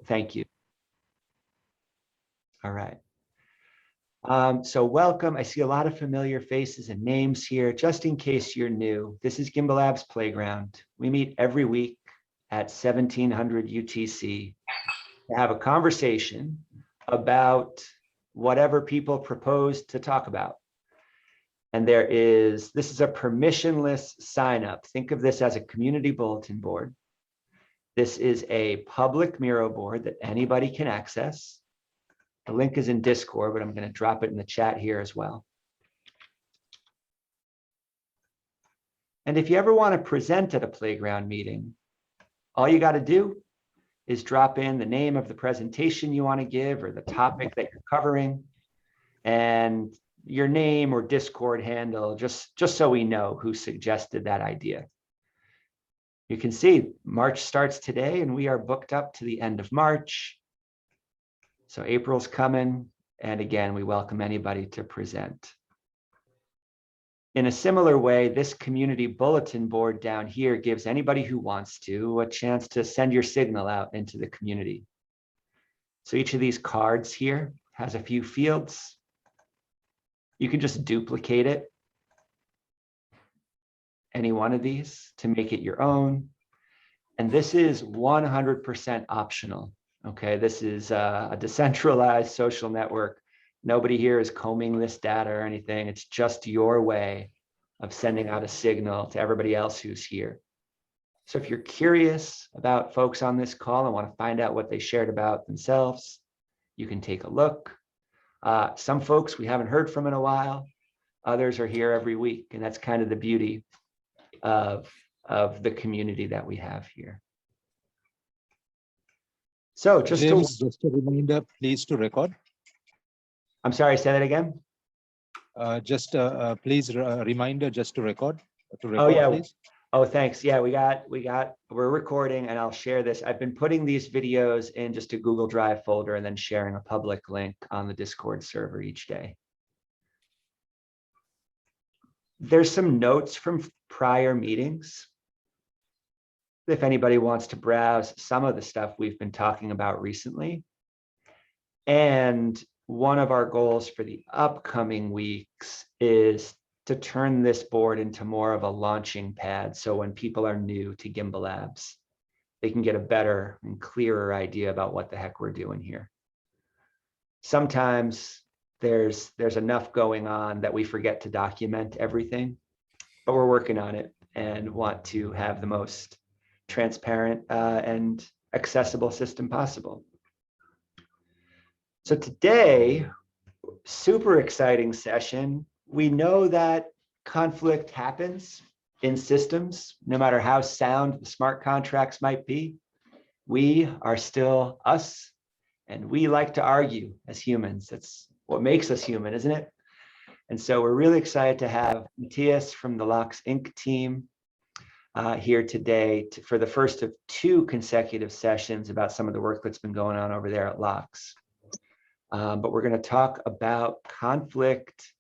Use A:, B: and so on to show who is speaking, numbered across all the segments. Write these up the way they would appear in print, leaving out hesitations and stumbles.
A: Thank you. All right. So welcome. I see a lot of familiar faces and names here. Just in case you're new, this is Gimbalabs Playground. We meet every week at 1700 UTC to have a conversation about whatever people propose to talk about. And this is a permissionless sign up. Think of this as a community bulletin board. This is a public Miro board that anybody can access. The link is in Discord, but I'm going to drop it in the chat here as well. And if you ever want to present at a playground meeting, all you got to do is drop in the name of the presentation you want to give or the topic that you're covering and your name or Discord handle, just so we know who suggested that idea. You can see March starts today and we are booked up to the end of March. So April's coming, and again, we welcome anybody to present. In a similar way, this community bulletin board down here gives anybody who wants to a chance to send your signal out into the community. So each of these cards here has a few fields. You can just duplicate it, any one of these, to make it your own. And this is 100% optional. Okay, this is a decentralized social network. Nobody here is combing this data or anything. It's just your way of sending out a signal to everybody else who's here. So if you're curious about folks on this call and want to find out what they shared about themselves, you can take a look. Some folks we haven't heard from in a while. Others are here every week, and that's kind of the beauty of the community that we have here. So
B: James, just a reminder, please, to record.
A: I'm sorry, say that again.
B: Please a reminder just to record.
A: Oh yeah.
B: Please.
A: Oh, thanks. Yeah, we're recording, and I'll share this. I've been putting these videos in just a Google Drive folder and then sharing a public link on the Discord server each day. There's some notes from prior meetings. If anybody wants to browse some of the stuff we've been talking about recently. And one of our goals for the upcoming weeks is to turn this board into more of a launching pad. So when people are new to Gimbalabs, they can get a better and clearer idea about what the heck we're doing here. Sometimes there's enough going on that we forget to document everything, but we're working on it and want to have the most transparent and accessible system possible. So today, super exciting session. We know that conflict happens in systems, no matter how sound the smart contracts might be. We are still us, and we like to argue as humans. That's what makes us human, isn't it? And so we're really excited to have Matthias from the Loxe Inc team here today for the first of 2 consecutive sessions about some of the work that's been going on over there at Loxe. But we're going to talk about conflict,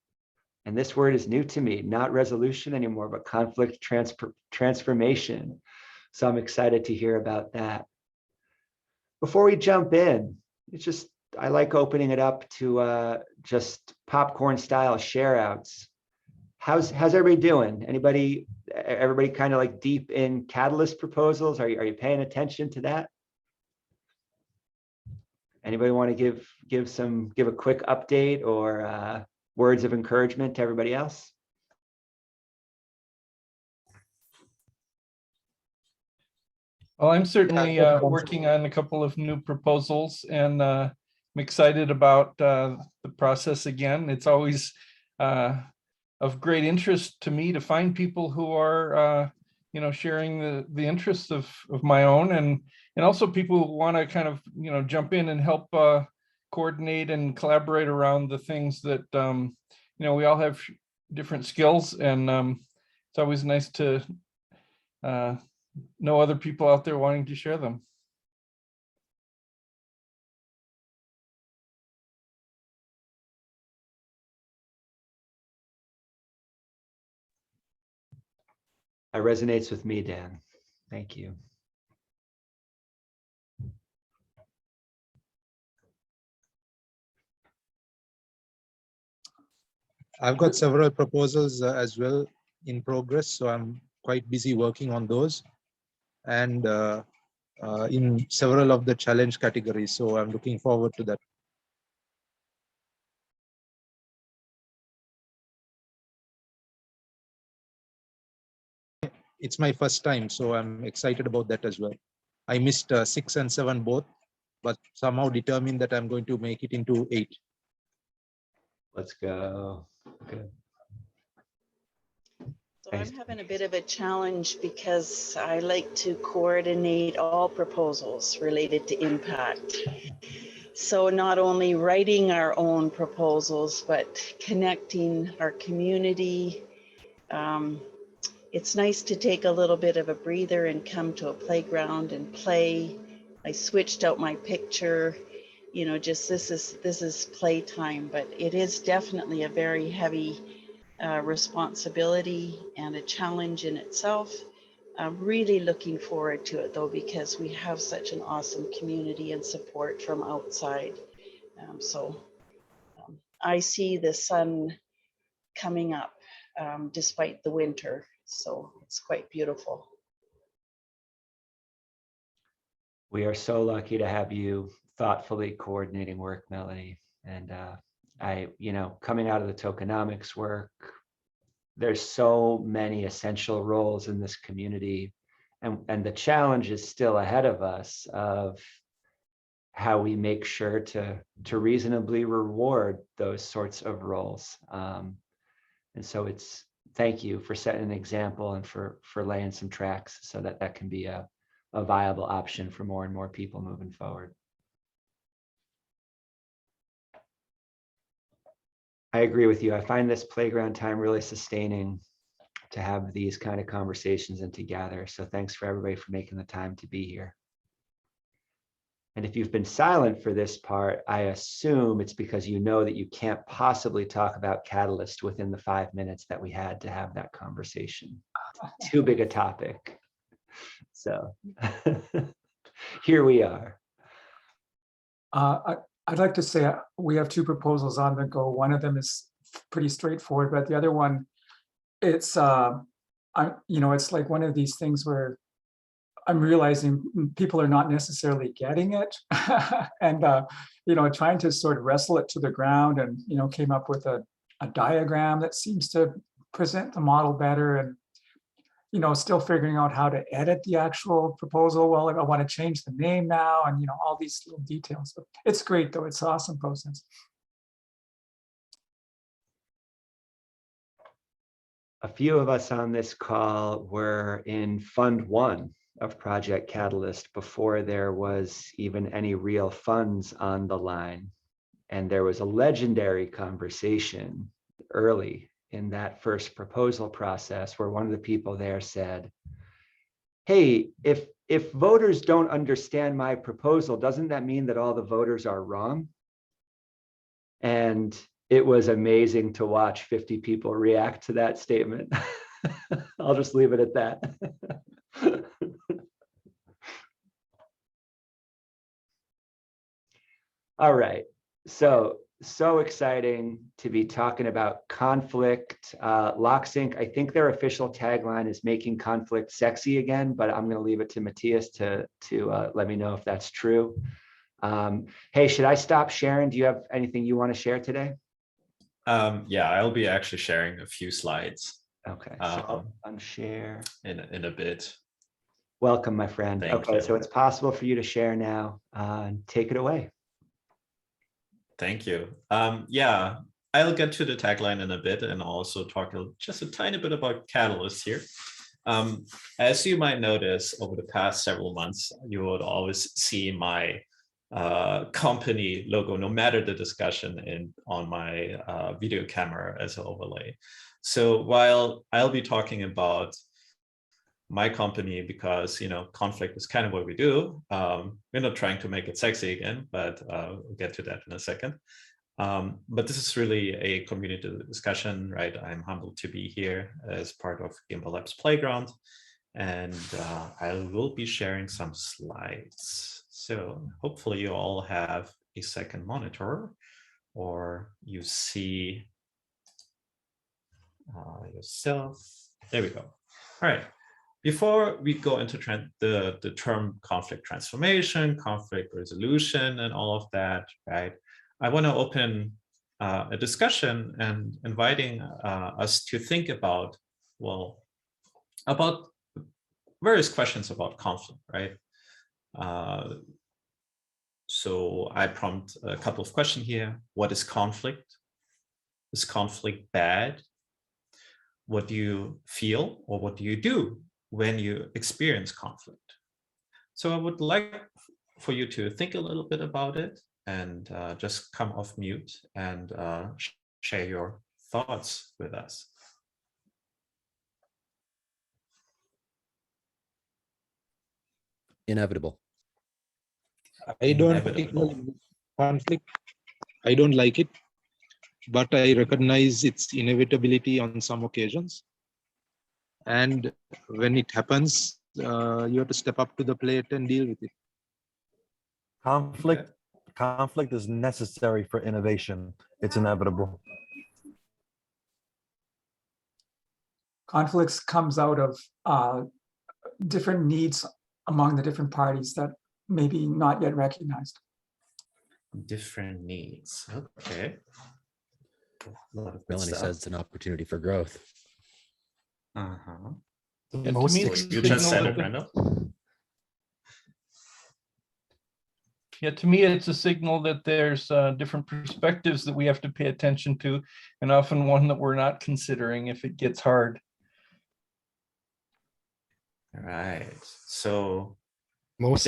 A: and this word is new to me, not resolution anymore, but conflict transformation. So I'm excited to hear about that. Before we jump in, I like opening it up to just popcorn style shareouts. How's everybody doing? Everybody kind of like deep in catalyst proposals? Are you paying attention to that? Anybody want to give a quick update or words of encouragement to everybody else?
C: Well, I'm certainly working on a couple of new proposals, and I'm excited about the process again. It's always of great interest to me to find people who are sharing the interests of my own, and also people who want to kind of jump in and help coordinate and collaborate around the things that we all have different skills, and it's always nice to know other people out there wanting to share them.
A: That resonates with me, Dan. Thank you.
B: I've got several proposals as well in progress, so I'm quite busy working on those and in several of the challenge categories. So I'm looking forward to that. It's my first time, so I'm excited about that as well. I missed 6 and 7 both, but somehow determined that I'm going to make it into 8.
A: Let's go. Good.
D: So I'm having a bit of a challenge because I like to coordinate all proposals related to impact. So not only writing our own proposals, but connecting our community. It's nice to take a little bit of a breather and come to a playground and play. I switched out my picture, you know, just this is playtime, but it is definitely a very heavy responsibility and a challenge in itself. I'm really looking forward to it though, because we have such an awesome community and support from outside. I see the sun coming up despite the winter. So it's quite beautiful.
A: We are so lucky to have you thoughtfully coordinating work, Melanie. And coming out of the tokenomics work, there's so many essential roles in this community. And the challenge is still ahead of us of how we make sure to reasonably reward those sorts of roles. And so thank you for setting an example and for laying some tracks so that can be a viable option for more and more people moving forward. I agree with you. I find this playground time really sustaining to have these kind of conversations and to gather. So thanks for everybody for making the time to be here. And if you've been silent for this part, I assume it's because you know that you can't possibly talk about Catalyst within the 5 minutes that we had to have that conversation. Too big a topic. So here we are.
E: I'd like to say we have 2 proposals on the go. One of them is pretty straightforward, but the other one, it's it's like one of these things where I'm realizing people are not necessarily getting it, and trying to sort of wrestle it to the ground, and came up with a diagram that seems to present the model better, and still figuring out how to edit the actual proposal. Well, I want to change the name now, and all these little details. But it's great though; it's an awesome process.
A: A few of us on this call were in Fund 1 of Project Catalyst before there was even any real funds on the line. And there was a legendary conversation early in that first proposal process where one of the people there said, hey, if voters don't understand my proposal, doesn't that mean that all the voters are wrong? And it was amazing to watch 50 people react to that statement. I'll just leave it at that. All right, so exciting to be talking about conflict. Loxe Inc, I think their official tagline is making conflict sexy again, but I'm gonna leave it to Matthias to let me know if that's true. Hey, should I stop sharing? Do you have anything you want to share today?
F: Yeah, I'll be actually sharing a few slides.
A: Okay, so I'll unshare
F: in a bit.
A: Welcome, my friend.
F: Thank
A: okay,
F: you.
A: So it's possible for you to share now. Take it away.
F: Thank you. Yeah, I'll get to the tagline in a bit and also talk just a tiny bit about Catalyst here. As you might notice, over the past several months, you would always see my company logo, no matter the discussion, on my video camera as an overlay. So while I'll be talking about my company, because conflict is kind of what we do, we're not trying to make it sexy again, but we'll get to that in a second. But this is really a community discussion, right? I'm humbled to be here as part of Gimbalabs Playground, and I will be sharing some slides. So hopefully you all have a second monitor, or you see yourself. There we go. All right. Before we go into the term conflict transformation, conflict resolution, and all of that, right? I want to open a discussion and inviting us to think about, well, about various questions about conflict, right? So I prompt a couple of questions here. What is conflict? Is conflict bad? What do you feel, or what do you do when you experience conflict? So I would like for you to think a little bit about it and just come off mute and share your thoughts with us.
G: Inevitable.
B: I don't
F: Inevitable.
B: particularly conflict. I don't like it, but I recognize its inevitability on some occasions. And when it happens, you have to step up to the plate and deal with it.
H: Conflict is necessary for innovation. It's inevitable.
E: Conflicts comes out of different needs among the different parties that maybe not yet recognized.
F: Different needs. Okay. A lot of good
G: Melanie
F: stuff.
G: says it's an opportunity for growth.
F: Uh-huh.
C: Yeah, to me, it's a
F: You just said
C: signal
F: it,
C: that
F: Brenda.
C: Yeah, to me, it's a signal that there's different perspectives that we have to pay attention to, and often one that we're not considering if it gets hard.
F: All right. So
I: Most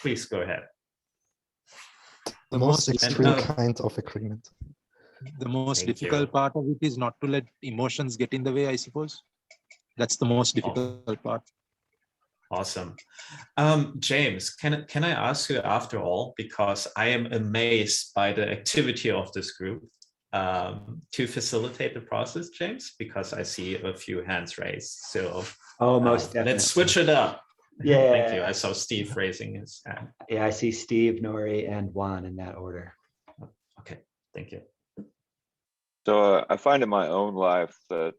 F: please go ahead.
I: the most
B: And,
I: extreme kind of agreement.
B: The most
F: Thank
B: difficult
F: you.
B: part of it is not to let emotions get in the way, I suppose. That's the most difficult part.
F: Awesome. James, can I ask you after all, because I am amazed by the activity of this group, to facilitate the process, James, because I see a few hands raised. So
A: Most definitely.
F: let's switch it up.
A: Yeah.
F: Thank you. I saw Steve raising his hand.
A: Yeah, I see Steve, Nori, and Juan in that order.
F: Okay, thank you.
J: So I find in my own life that,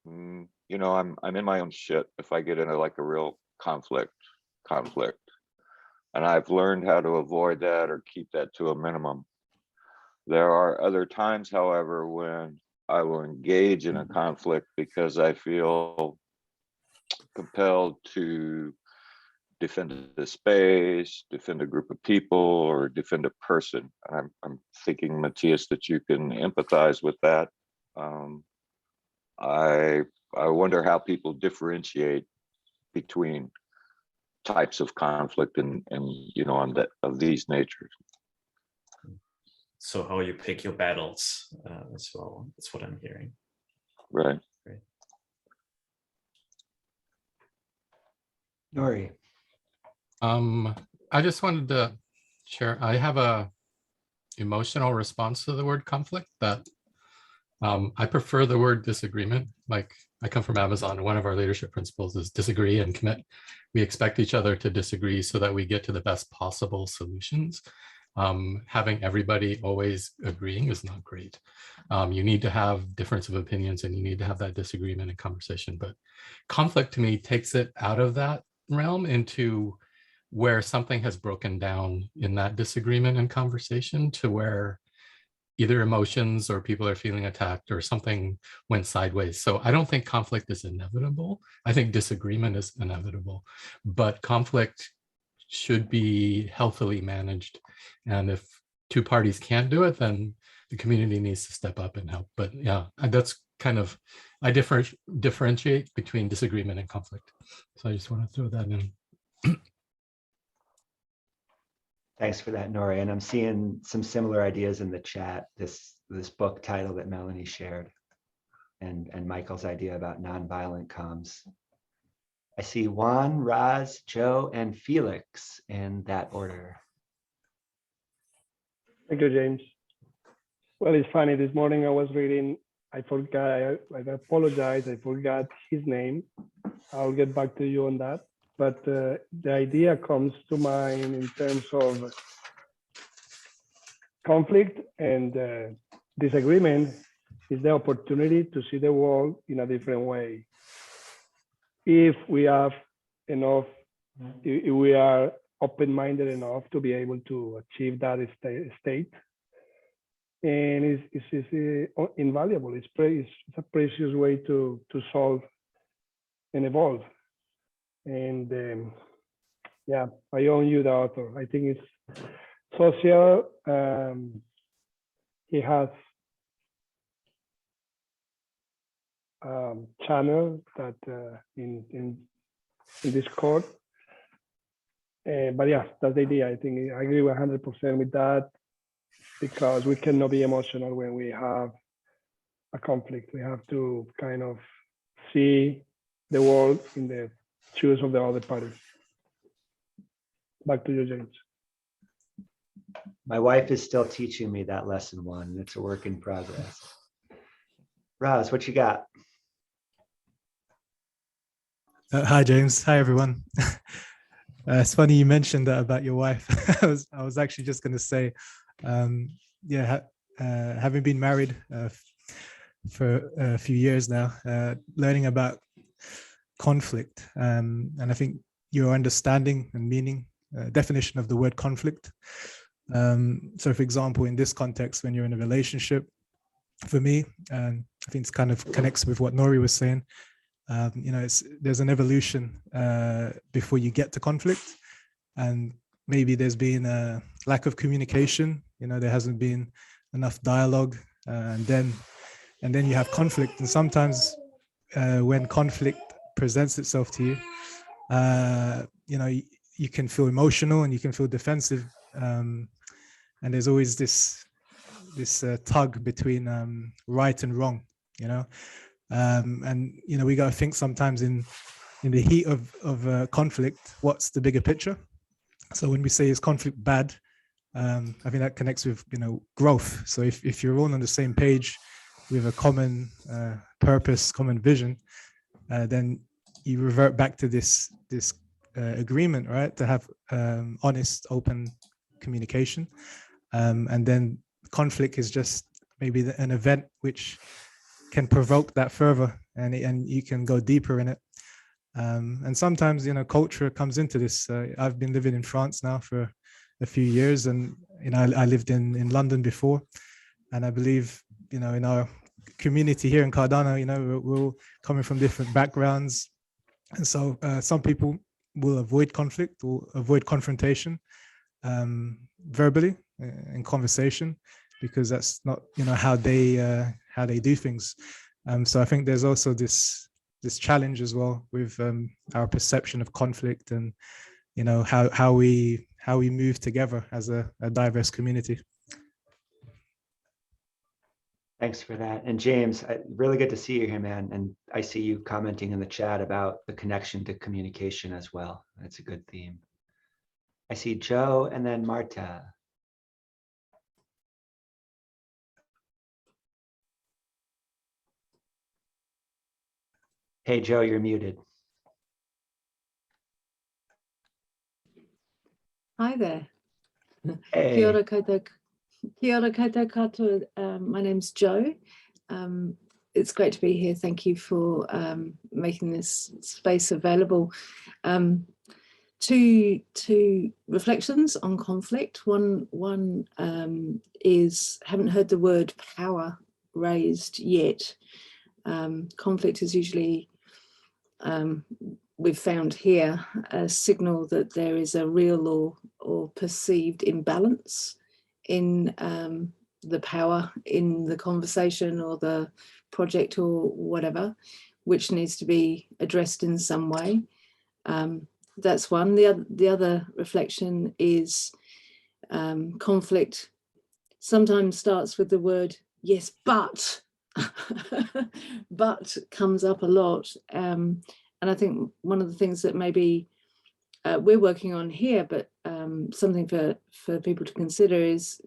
J: you know, I'm in my own shit if I get into like a real conflict. And I've learned how to avoid that or keep that to a minimum. There are other times, however, when I will engage in a conflict because I feel compelled to defend the space, defend a group of people, or defend a person. I'm thinking, Matthias, that you can empathize with that. I wonder how people differentiate between types of conflict and you know, on that of these natures.
F: So how you pick your battles as well. That's what I'm hearing.
J: Right.
F: Great.
A: Nori.
I: I just wanted to share, I have a emotional response to the word conflict that I prefer the word disagreement. Like, I come from Amazon, and one of our leadership principles is disagree and commit. We expect each other to disagree so that we get to the best possible solutions. Having everybody always agreeing is not great. You need to have difference of opinions, and you need to have that disagreement and conversation. But conflict, to me, takes it out of that realm into where something has broken down in that disagreement and conversation, to where either emotions or people are feeling attacked or something went sideways. So I don't think conflict is inevitable. I think disagreement is inevitable, but conflict should be healthily managed. And if two parties can't do it, then the community needs to step up and help. But yeah, that's kind of, I differentiate between disagreement and conflict. So I just want to throw that in.
A: Thanks for that, Nori. And I'm seeing some similar ideas in the chat, this book title that Melanie shared, and Michael's idea about nonviolent comms. I see Juan, Raz, Joe, and Felix in that order.
K: Thank you, James. Well, it's funny, this morning I was reading, I forgot, I apologize, I forgot his name. I'll get back to you on that. But the idea comes to mind in terms of conflict and disagreement is the opportunity to see the world in a different way. If we have enough, if we are open-minded enough to be able to achieve that state, and it's invaluable. It's a precious way to solve and evolve. And yeah, I own you, the author. I think it's social. He has channel that in Discord. But yeah, that's the idea. I think I agree 100% with that, because we cannot be emotional when we have a conflict. We have to kind of see the world in the shoes of the other party. Back to you, James.
A: My wife is still teaching me that lesson one. It's a work in progress. Roz, what you got?
G: Hi, James. Hi, everyone. It's funny you mentioned that about your wife. I was actually just going to say, yeah, having been married for a few years now, learning about conflict, and I think your understanding and meaning, definition of the word conflict. So, for example, in this context, when you're in a relationship, for me, I think it's kind of connects with what Nori was saying. You know, there's an evolution before you get to conflict, and maybe there's been a lack of communication. You know, there hasn't been enough dialogue, and then you have conflict. And sometimes when conflict presents itself to you, you know, you can feel emotional and you can feel defensive, and there's always this tug between right and wrong. You know. And you know, we got to think sometimes in the heat of conflict, what's the bigger picture? So when we say is conflict bad, I think that connects with, you know, growth. So if you're all on the same page with a common purpose, common vision, then you revert back to this agreement, right? To have honest, open communication, and then conflict is just maybe an event which can provoke that further, and you can go deeper in it. And sometimes, you know, culture comes into this. I've been living in France now for a few years, and you know, I lived in London before, and I believe, you know, in our community here in Cardano, you know, we're all coming from different backgrounds, and so some people will avoid conflict or avoid confrontation verbally in conversation, because that's not, you know, how they do things. So I think there's also this challenge as well with our perception of conflict, and you know, how we move together as a diverse community.
A: Thanks for that. And James, really good to see you here, man. And I see you commenting in the chat about the connection to communication as well. That's a good theme. I see Joe and then Marta. Hey, Joe, you're muted.
L: Hi there.
A: Hey.
L: Kia ora koutou katoa. My name's Joe. It's great to be here. Thank you for making this space available. Two reflections on conflict. One is, haven't heard the word power raised yet. Conflict is usually, we've found here, a signal that there is a real or perceived imbalance in the power in the conversation or the project or whatever, which needs to be addressed in some way. That's one. The other reflection is conflict sometimes starts with the word yes, but. But comes up a lot, and I think one of the things that maybe we're working on here, but something for people to consider is,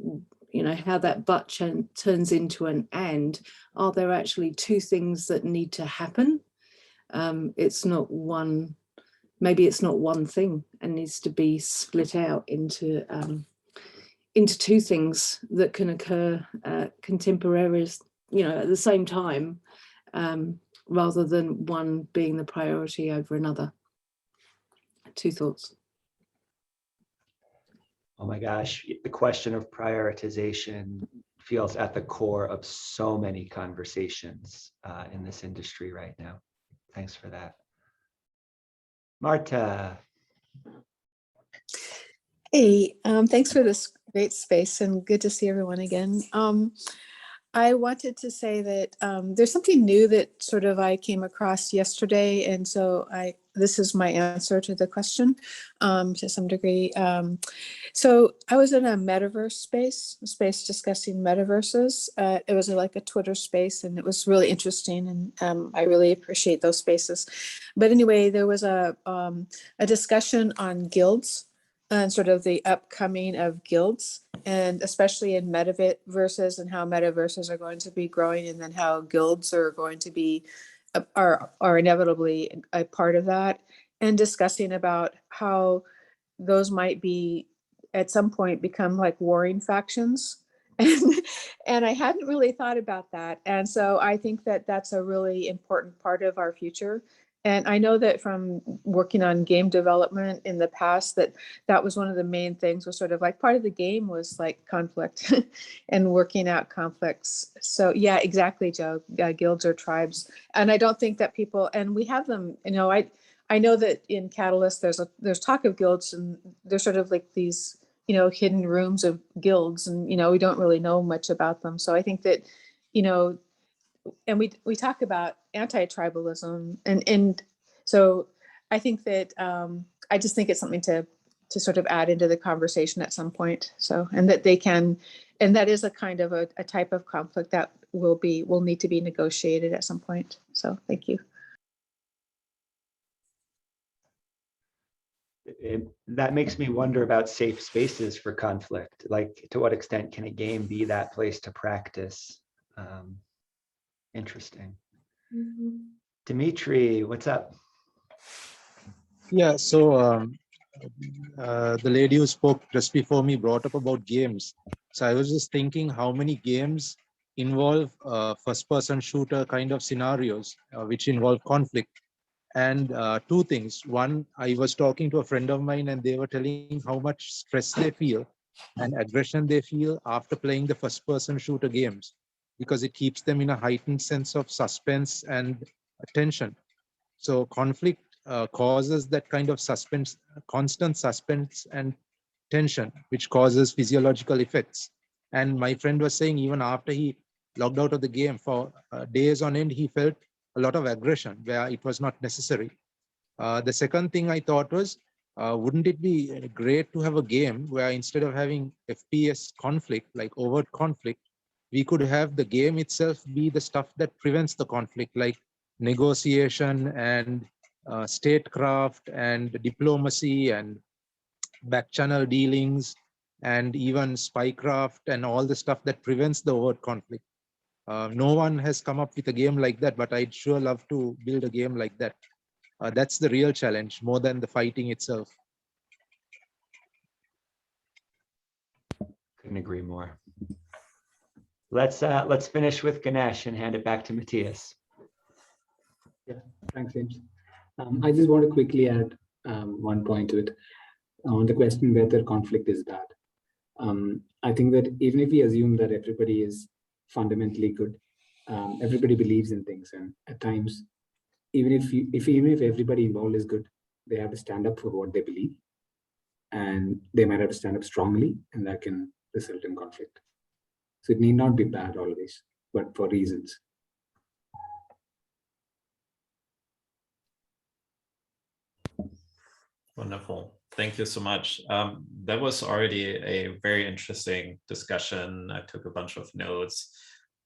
L: you know, how that but turns into an and. Are there actually two things that need to happen? It's not one. Maybe it's not one thing and needs to be split out into into two things that can occur contemporaries, at the same time, rather than one being the priority over another. Two thoughts.
A: Oh my gosh, the question of prioritization feels at the core of so many conversations in this industry right now. Thanks for that. Marta.
M: Hey, thanks for this great space and good to see everyone again. I wanted to say that there's something new that sort of I came across yesterday, and so this is my answer to the question to some degree. So I was in a metaverse space discussing metaverses. It was like a Twitter space, and it was really interesting, and I really appreciate those spaces. But anyway, there was a discussion on guilds and sort of the upcoming of guilds, and especially in metaverses and how metaverses are going to be growing, and then how guilds are going to be are inevitably a part of that, and discussing about how those might be at some point become like warring factions. And I hadn't really thought about that. And so I think that that's a really important part of our future. And I know that from working on game development in the past, that was one of the main things, was sort of like part of the game was like conflict and working out conflicts. So yeah, exactly, Joe, guilds or tribes. And I don't think that people, and we have them, I know that in Catalyst, there's talk of guilds, and there's sort of like these, hidden rooms of guilds, and, we don't really know much about them. So I think that, and we talk about anti-tribalism, and so I think that I just think it's something to sort of add into the conversation at some point. So, and that they can, and that is a kind of a type of conflict that will need to be negotiated at some point. So thank you.
A: That makes me wonder about safe spaces for conflict. Like, to what extent can a game be that place to practice? Interesting. Dimitri, what's up?
B: Yeah, so the lady who spoke just before me brought up about games. So I was just thinking how many games involve first-person shooter kind of scenarios which involve conflict. And two things. One, I was talking to a friend of mine, and they were telling how much stress they feel and aggression they feel after playing the first-person shooter games, because it keeps them in a heightened sense of suspense and tension. So conflict causes that kind of suspense, constant suspense and tension, which causes physiological effects. And my friend was saying even after he logged out of the game for days on end, he felt a lot of aggression where it was not necessary. The second thing I thought was, wouldn't it be great to have a game where instead of having FPS conflict, like overt conflict, we could have the game itself be the stuff that prevents the conflict, like negotiation and statecraft and diplomacy and back channel dealings and even spycraft and all the stuff that prevents the overt conflict. No one has come up with a game like that, but I'd sure love to build a game like that. That's the real challenge, more than the fighting itself.
A: Couldn't agree more. Let's finish with Ganesh and hand it back to Matthias.
N: Yeah, thanks, James. I just want to quickly add one point to it on the question whether conflict is bad. I think that even if we assume that everybody is fundamentally good, everybody believes in things, and at times, even if everybody involved is good, they have to stand up for what they believe, and they might have to stand up strongly, and that can result in conflict. So it need not be bad always, but for reasons.
F: Wonderful. Thank you so much. That was already a very interesting discussion. I took a bunch of notes.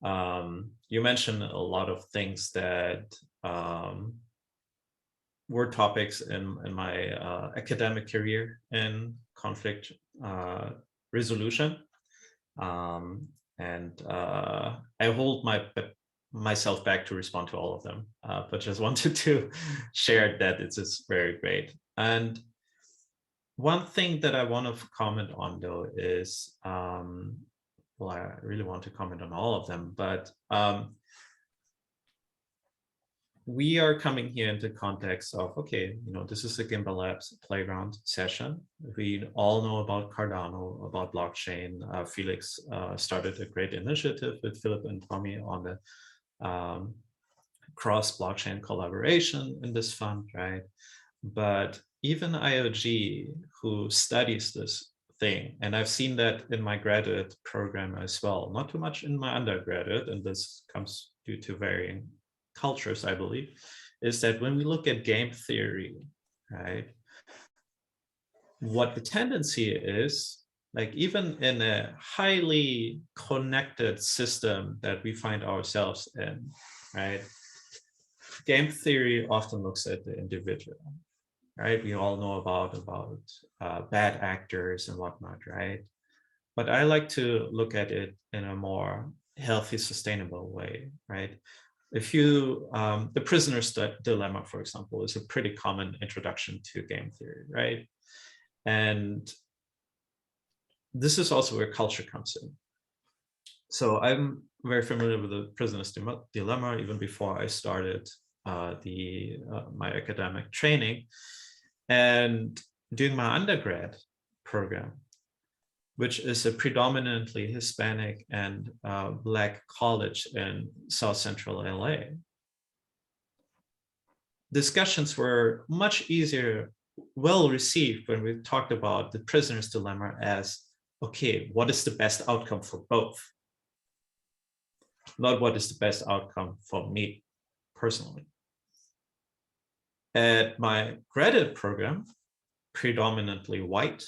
F: You mentioned a lot of things that were topics in my academic career in conflict resolution. And I hold myself back to respond to all of them, but just wanted to share that it's just very great. And one thing that I want to comment on though is, well, I really want to comment on all of them, but we are coming here into context of, okay, this is a Gimbalabs playground session. We all know about Cardano, about blockchain. Felix started a great initiative with Philip and Tommy on the cross-blockchain collaboration in this fund, right? But even IOG, who studies this thing, and I've seen that in my graduate program as well, not too much in my undergraduate, and this comes due to varying cultures, I believe, is that when we look at game theory, right, what the tendency is, like even in a highly connected system that we find ourselves in, right, game theory often looks at the individual, right? We all know about bad actors and whatnot, right? But I like to look at it in a more healthy, sustainable way, right? If you, the prisoner's dilemma, for example, is a pretty common introduction to game theory, right? And this is also where culture comes in. So I'm very familiar with the prisoner's dilemma even before I started my academic training. And during my undergrad program, which is a predominantly Hispanic and Black college in South Central LA, discussions were much easier, well received when we talked about the prisoner's dilemma as, okay, what is the best outcome for both? Not what is the best outcome for me personally. At my graduate program, predominantly white,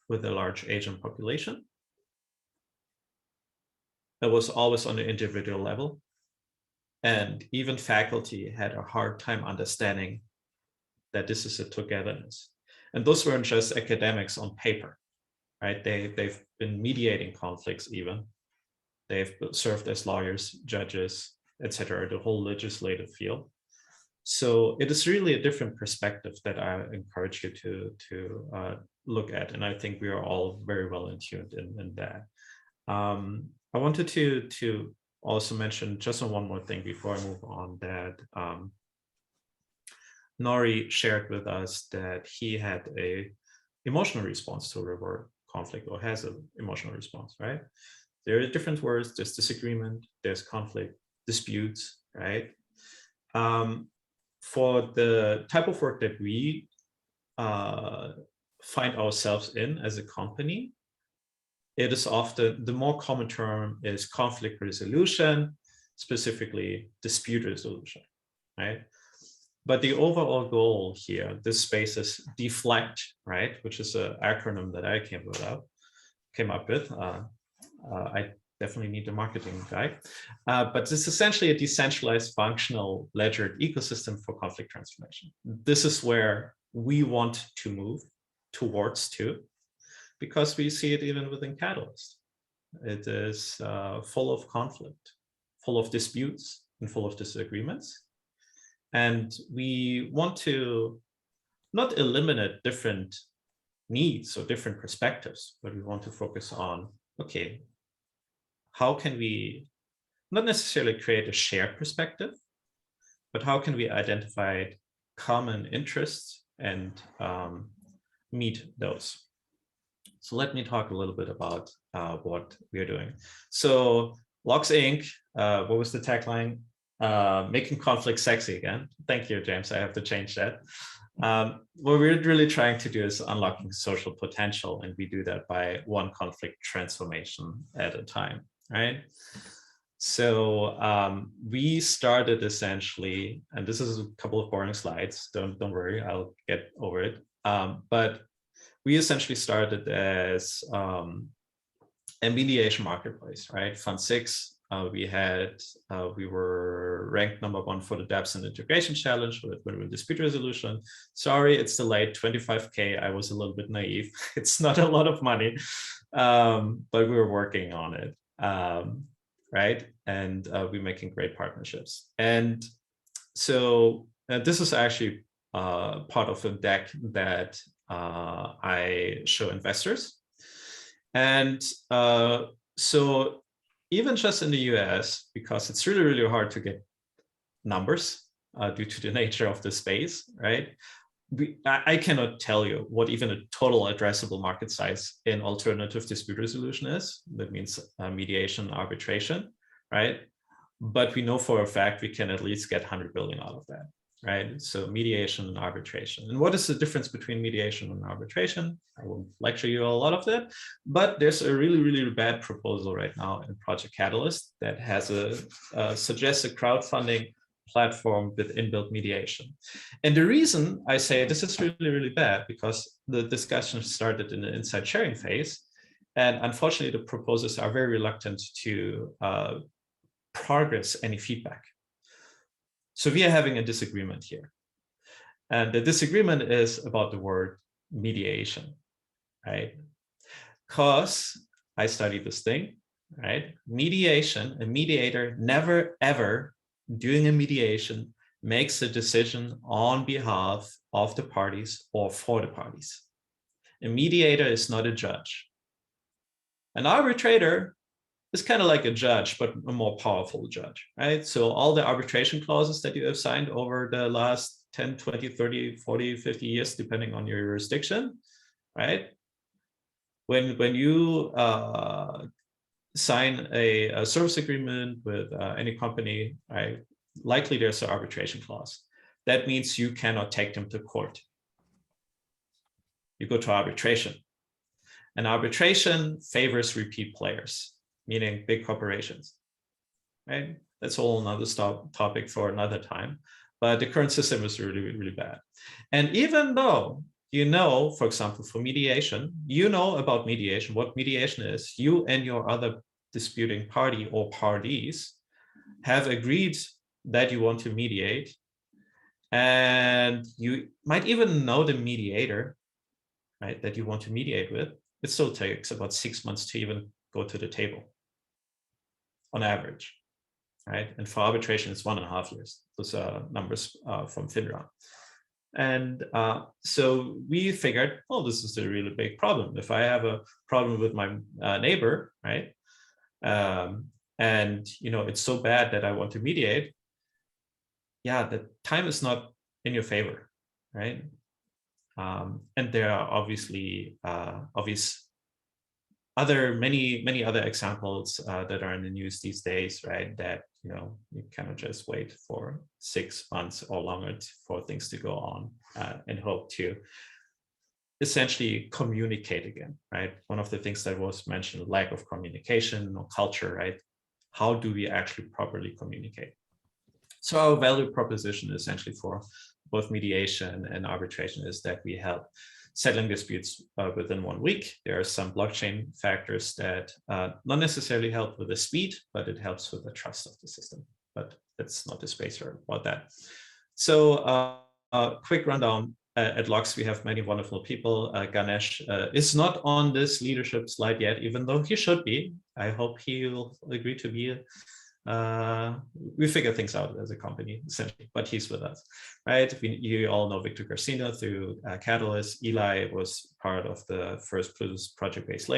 F: with a large Asian population, it was always on the individual level. And even faculty had a hard time understanding that this is a togetherness. And those weren't just academics on paper, right? They've been mediating conflicts even. They've served as lawyers, judges, etc., the whole legislative field. So it is really a different perspective that I encourage you to look at. And I think we are all very well in tune in that. I wanted to also mention just one more thing before I move on, that Nori shared with us that he had a emotional response to a river conflict, or has an emotional response, right? There are different words, there's disagreement, there's conflict, disputes, right? For the type of work that we find ourselves in as a company, it is often, the more common term is conflict resolution, specifically dispute resolution, right? But the overall goal here, this space is DeFLECT, right? Which is an acronym that I came up with. I definitely need a marketing guy. But it's essentially a decentralized functional ledgered ecosystem for conflict transformation. This is where we want to move towards too, because we see it even within Catalyst. It is full of conflict, full of disputes, and full of disagreements. And we want to not eliminate different needs or different perspectives, but we want to focus on, okay, how can we not necessarily create a shared perspective, but how can we identify common interests and meet those? So let me talk a little bit about what we are doing. So Loxe Inc, what was the tagline? Making conflict sexy again. Thank you, James. I have to change that. What we're really trying to do is unlocking social potential, and we do that by one conflict transformation at a time, right? So we started essentially, and this is a couple of boring slides, don't worry, I'll get over it. But we essentially started as a mediation marketplace, right? Fund 6, we were ranked #1 for the dApps and integration challenge with dispute resolution. Sorry, it's delayed, 25K. I was a little bit naive. It's not a lot of money, but we were working on it, right? And we're making great partnerships. And so this is actually part of a deck that I show investors. And so even just in the US, because it's really, really hard to get numbers due to the nature of the space, right? I cannot tell you what even a total addressable market size in alternative dispute resolution is. That means mediation, arbitration, right? But we know for a fact we can at least get 100 billion out of that, right? So mediation and arbitration. And what is the difference between mediation and arbitration? I won't lecture you a lot of that, but there's a really, really bad proposal right now in Project Catalyst that has suggests a crowdfunding platform with inbuilt mediation. And the reason I say this is really, really bad, because the discussion started in the inside sharing phase. And unfortunately, the proposers are very reluctant to progress any feedback. So we are having a disagreement here. And the disagreement is about the word mediation, right? Because I studied this thing, right? Mediation, a mediator never, ever doing a mediation makes a decision on behalf of the parties or for the parties. A mediator is not a judge. An arbitrator is kind of like a judge, but a more powerful judge, right? So all the arbitration clauses that you have signed over the last 10, 20, 30, 40, 50 years, depending on your jurisdiction, right? When you sign a service agreement with any company, right? Likely there's an arbitration clause. That means you cannot take them to court. You go to arbitration. And arbitration favors repeat players, meaning big corporations, right? That's a whole another topic for another time. But the current system is really, really bad. And even though you know, for example, for mediation, you know about mediation, what mediation is, you and your other disputing party or parties have agreed that you want to mediate, and you might even know the mediator, right, that you want to mediate with. It still takes about 6 months to even go to the table on average, right? And for arbitration, it's 1.5 years. Those are numbers from FINRA. And so we figured, oh, this is a really big problem. If I have a problem with my neighbor, right? And it's so bad that I want to mediate, yeah, the time is not in your favor, right? And there are obviously many other examples that are in the news these days, right? That you cannot just wait for 6 months or longer for things to go on and hope to essentially communicate again, right? One of the things that was mentioned, lack of communication or culture, right? How do we actually properly communicate? So our value proposition essentially for both mediation and arbitration is that we help settling disputes within 1 week. There are some blockchain factors that not necessarily help with the speed, but it helps with the trust of the system. But that's not the space about that. So quick rundown. At Loxe, we have many wonderful people. Ganesh is not on this leadership slide yet, even though he should be. I hope he will agree to be. We figure things out as a company, essentially, but he's with us, right? You all know Victor Garcia through Catalyst. Eli was part of the first Plutus project-based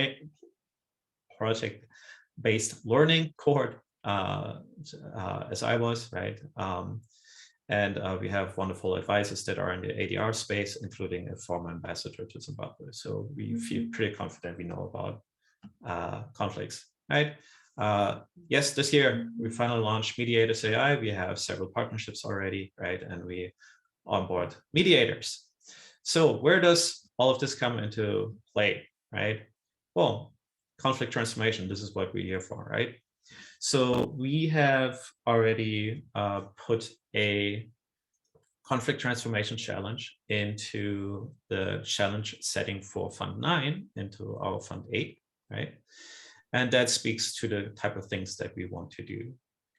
F: learning cohort, as I was, right? And we have wonderful advisors that are in the ADR space, including a former ambassador to Zimbabwe. So we feel pretty confident we know about conflicts, right? Yes, this year we finally launched Mediators AI. We have several partnerships already, right? And we onboard mediators. So where does all of this come into play, right? Well, conflict transformation, this is what we're here for, right? So we have already put a conflict transformation challenge into the challenge setting for Fund 9 into our Fund 8, right? And that speaks to the type of things that we want to do,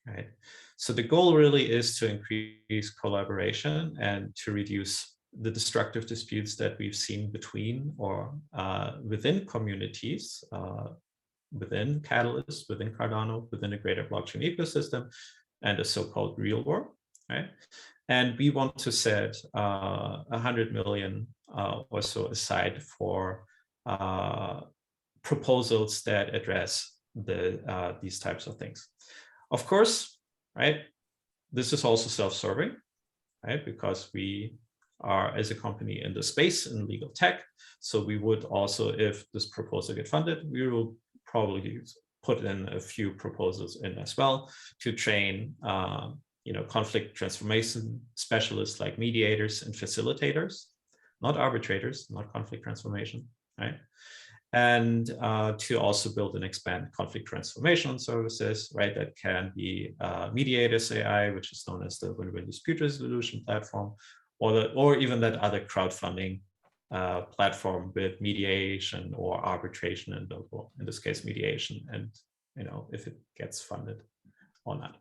F: right? So the goal really is to increase collaboration and to reduce the destructive disputes that we've seen between or within communities, within Catalyst, within Cardano, within the greater blockchain ecosystem, and the so-called real world, right? And we want to set 100 million or so aside for proposals that address these types of things. Of course, right, this is also self-serving, right, because we are as a company in the space in legal tech. So we would also, if this proposal get funded, we will probably put in a few proposals in as well to train conflict transformation specialists like mediators and facilitators, not arbitrators, not conflict transformation, right? And to also build and expand conflict transformation services, right? That can be Mediators AI, which is known as the Win-Win Dispute Resolution platform, or even that other crowdfunding platform with mediation or arbitration, and in this case mediation, and if it gets funded or not.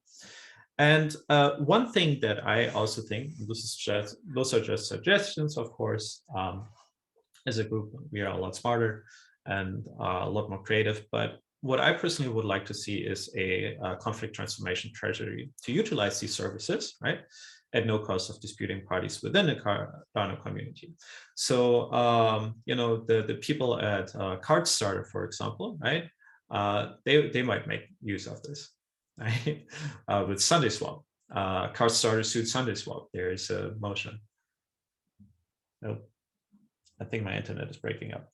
F: And one thing that I also think, those are just suggestions, of course. As a group, we are a lot smarter and a lot more creative. But what I personally would like to see is a conflict transformation treasury to utilize these services, right, at no cost of disputing parties within the Cardano community. So, the people at CardStarter, for example, right, they might make use of this, right, with SundaySwap. CardStarter sued SundaySwap. There is a motion. Nope. I think my internet is breaking up.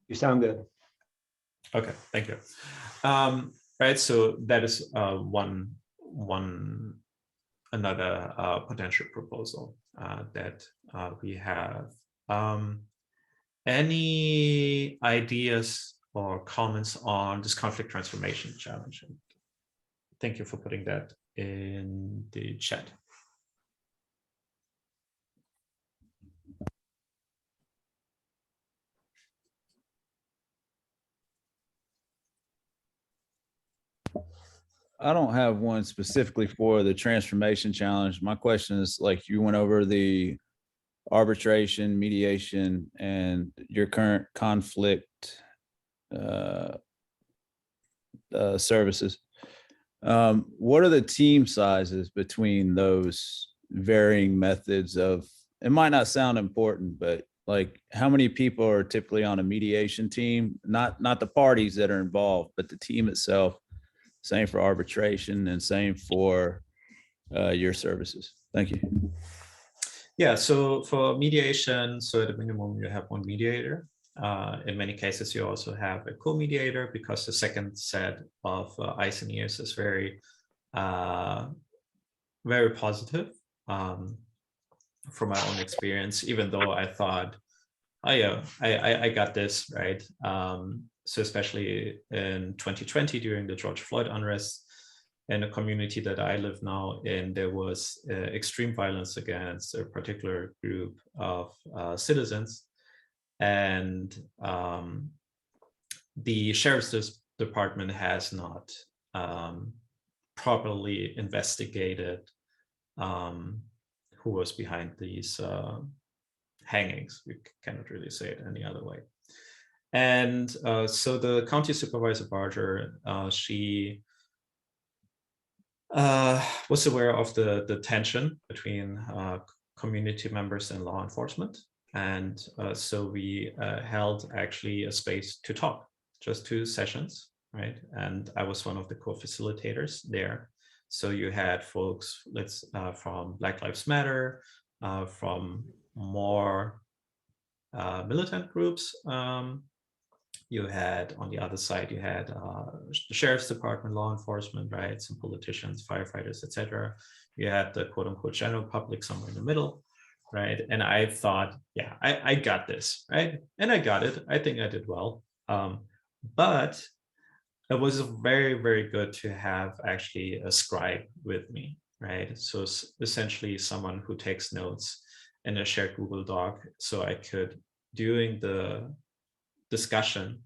A: You sound good.
F: Okay, thank you. Right, so that is another potential proposal that we have. Any ideas or comments on this conflict transformation challenge? Thank you for putting that in the chat.
O: I don't have one specifically for the transformation challenge. My question is, like, you went over the arbitration, mediation, and your current conflict services. What are the team sizes between those varying methods of, it might not sound important, but like how many people are typically on a mediation team? Not the parties that are involved, but the team itself. Same for arbitration and same for your services. Thank you.
F: Yeah, so for mediation, so at a minimum, you have one mediator. In many cases, you also have a co-mediator because the second set of eyes and ears is very, very positive from my own experience, even though I thought, oh yeah, I got this, right? So especially in 2020 during the George Floyd unrest, in a community that I live now in, there was extreme violence against a particular group of citizens. And the sheriff's department has not properly investigated who was behind these hangings. We cannot really say it any other way. And so the county supervisor Barger, she was aware of the tension between community members and law enforcement. And so we held actually a space to talk, just 2 sessions, right? And I was one of the co-facilitators there. So you had folks from Black Lives Matter, from more militant groups. You had, on the other side, you had the sheriff's department, law enforcement, right? Some politicians, firefighters, etc. You had the quote unquote general public somewhere in the middle, right? And I thought, yeah, I got this, right? And I got it. I think I did well. But it was very, very good to have actually a scribe with me, right? So essentially someone who takes notes in a shared Google Doc, so I could, during the discussion,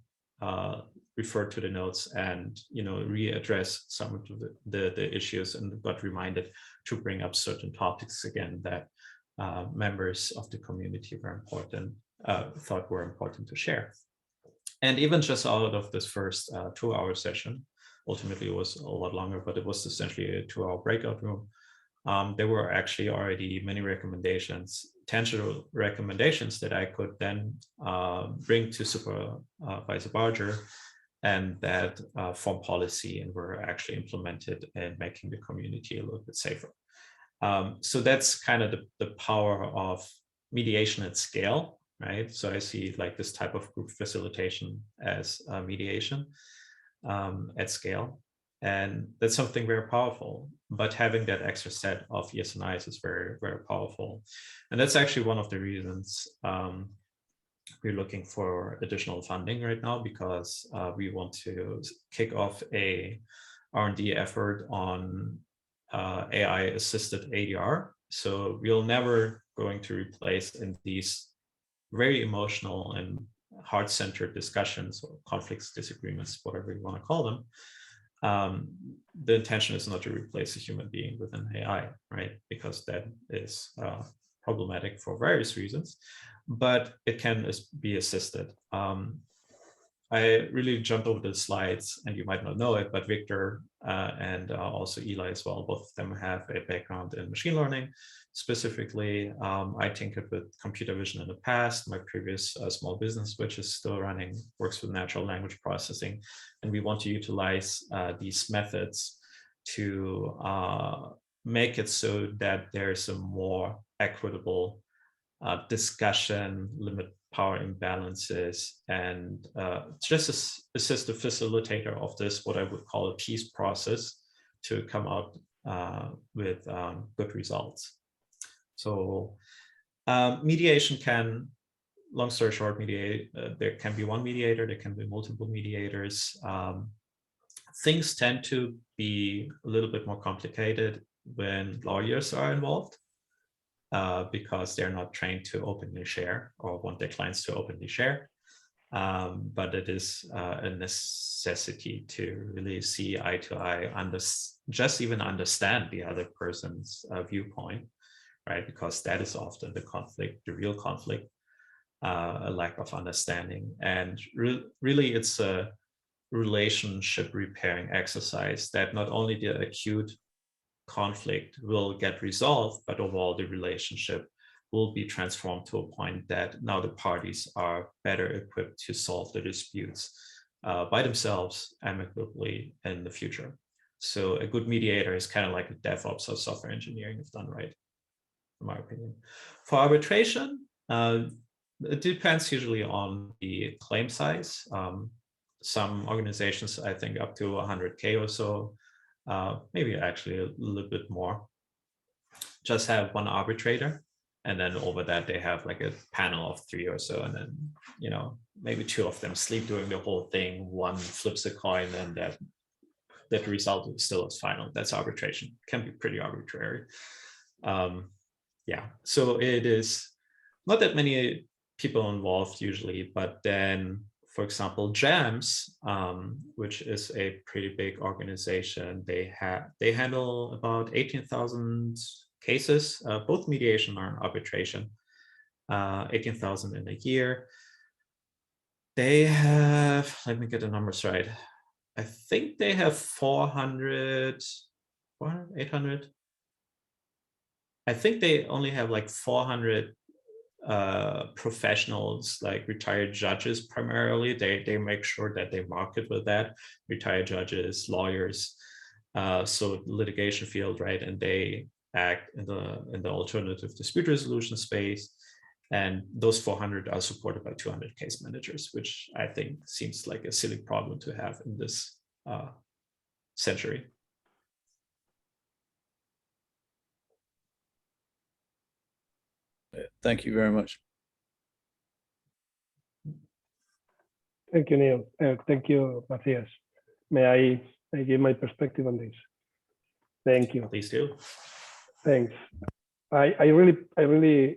F: refer to the notes and readdress some of the issues, and got reminded to bring up certain topics again that members of the community were important, thought were important to share. And even just out of this first 2-hour session, ultimately it was a lot longer, but it was essentially a 2-hour breakout room. There were actually already many recommendations, tangible recommendations that I could then bring to Supervisor Barger, and that form policy and were actually implemented in making the community a little bit safer. So that's kind of the power of mediation at scale, right? So I see like this type of group facilitation as mediation at scale. And that's something very powerful, but having that extra set of yes and I's is very, very powerful. And that's actually one of the reasons we're looking for additional funding right now, because we want to kick off a R&D effort on AI-assisted ADR. So we're never going to replace in these very emotional and heart-centered discussions or conflicts, disagreements, whatever you want to call them. The intention is not to replace a human being with an AI, right? Because that is problematic for various reasons, but it can be assisted. I really jumped over the slides, and you might not know it, but Victor and also Eli as well, both of them have a background in machine learning. Specifically, I tinkered with computer vision in the past. My previous small business, which is still running, works with natural language processing. And we want to utilize these methods to make it so that there's a more equitable discussion, limit power imbalances, and just assist the facilitator of this, what I would call a peace process, to come out with good results. So mediation can, long story short, there can be one mediator, there can be multiple mediators. Things tend to be a little bit more complicated when lawyers are involved, because they're not trained to openly share or want their clients to openly share. But it is a necessity to really see eye to eye, just even understand the other person's viewpoint, right? Because that is often the conflict, the real conflict, a lack of understanding. And really it's a relationship repairing exercise that not only the acute conflict will get resolved, but overall the relationship will be transformed to a point that now the parties are better equipped to solve the disputes by themselves amicably in the future. So a good mediator is kind of like a DevOps or software engineering if done right, in my opinion. For arbitration, it depends usually on the claim size. Some organizations, I think up to 100K or so, maybe actually a little bit more, just have one arbitrator, and then over that they have like a panel of 3 or so, and then, you know, maybe 2 of them sleep during the whole thing, 1 flips a coin, and that result still is final. That's arbitration. Can be pretty arbitrary. Yeah, so it is not that many people involved usually, but then, for example, JAMS, which is a pretty big organization, they handle about 18,000 cases, both mediation and arbitration, 18,000 in a year. They have, let me get the numbers right. I think they have 400, 800. I think they only have like 400 professionals, like retired judges primarily. They make sure that they market with that, retired judges, lawyers, so litigation field, right? And they act in the alternative dispute resolution space. And those 400 are supported by 200 case managers, which I think seems like a silly problem to have in this century.
O: Thank you very much.
K: Thank you, Neil. Thank you, Matthias. May I give my perspective on this? Thank you.
F: Please do.
K: Thanks. I really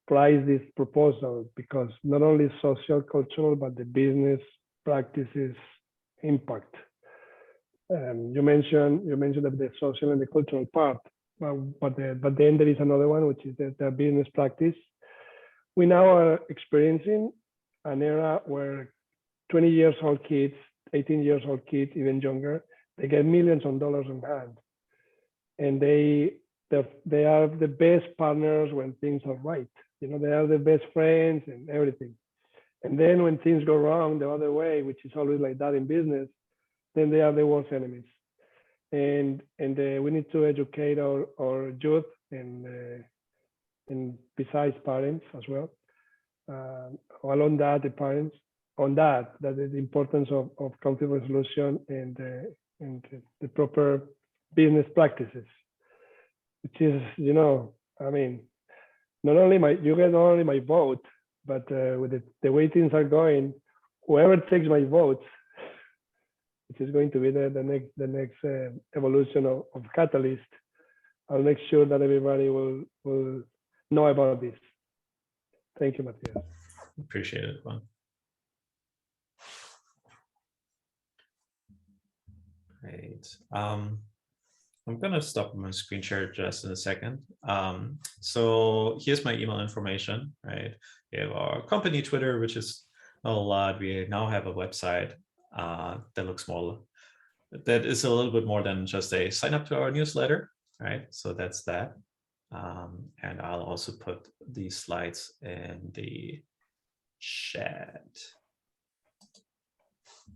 K: prize this proposal because not only social, cultural, but the business practices impact. You mentioned that the social and the cultural part, but then there is another one, which is the business practice. We now are experiencing an era where 20 years old kids 18-year-old kids, even younger, they get millions of dollars in hand. And they are the best partners when things are right. You know, they are the best friends and everything. And then when things go wrong the other way, which is always like that in business, then they are the worst enemies. And we need to educate our youth and besides parents as well. Along that, the parents on that is the importance of conflict resolution and the proper business practices, which is, you know, I mean, you get not only my vote, but with the way things are going, whoever takes my votes, which is going to be the next evolution of Catalyst, I'll make sure that everybody will know about this. Thank you, Matthias.
F: Appreciate it, Juan. Great. I'm gonna stop my screen share just in a second. So here's my email information, right? We have our company Twitter, which is a lot. We now have a website that looks more, that is a little bit more than just a sign up to our newsletter, right? So that's that. And I'll also put these slides in the chat.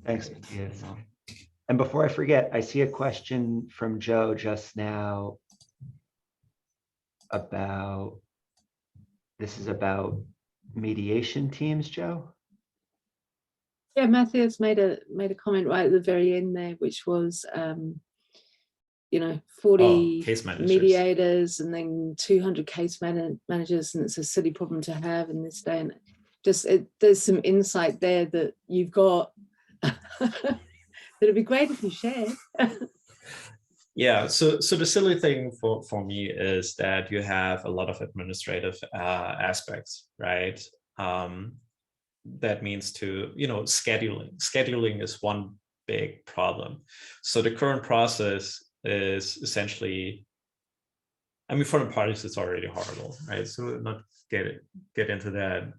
A: Thanks, Matthias. And before I forget, I see a question from Joe just now about, this is about mediation teams, Joe?
L: Yeah, Matthias made a comment right at the very end there, which was, you know, 40
F: case managers,
L: mediators and then 200 case managers, and it's a silly problem to have in this day. And just there's some insight there that you've got. It'd be great if you shared.
F: Yeah, so the silly thing for me is that you have a lot of administrative aspects, right? That means to, you know, scheduling. Scheduling is one big problem. So the current process is essentially, I mean, for the parties, it's already horrible, right? So not get into that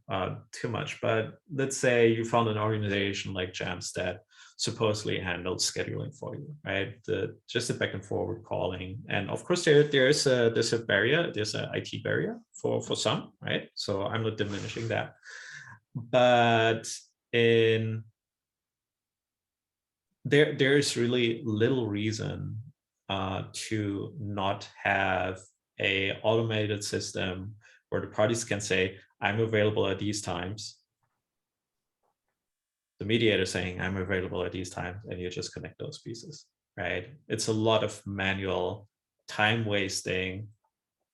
F: too much, but let's say you found an organization like GEMS that supposedly handles scheduling for you, right? Just the back and forward calling. And of course, there's a barrier, there's an IT barrier for some, right? So I'm not diminishing that. But there is really little reason to not have a automated system where the parties can say, I'm available at these times. The mediator saying, I'm available at these times, and you just connect those pieces, right? It's a lot of manual time wasting,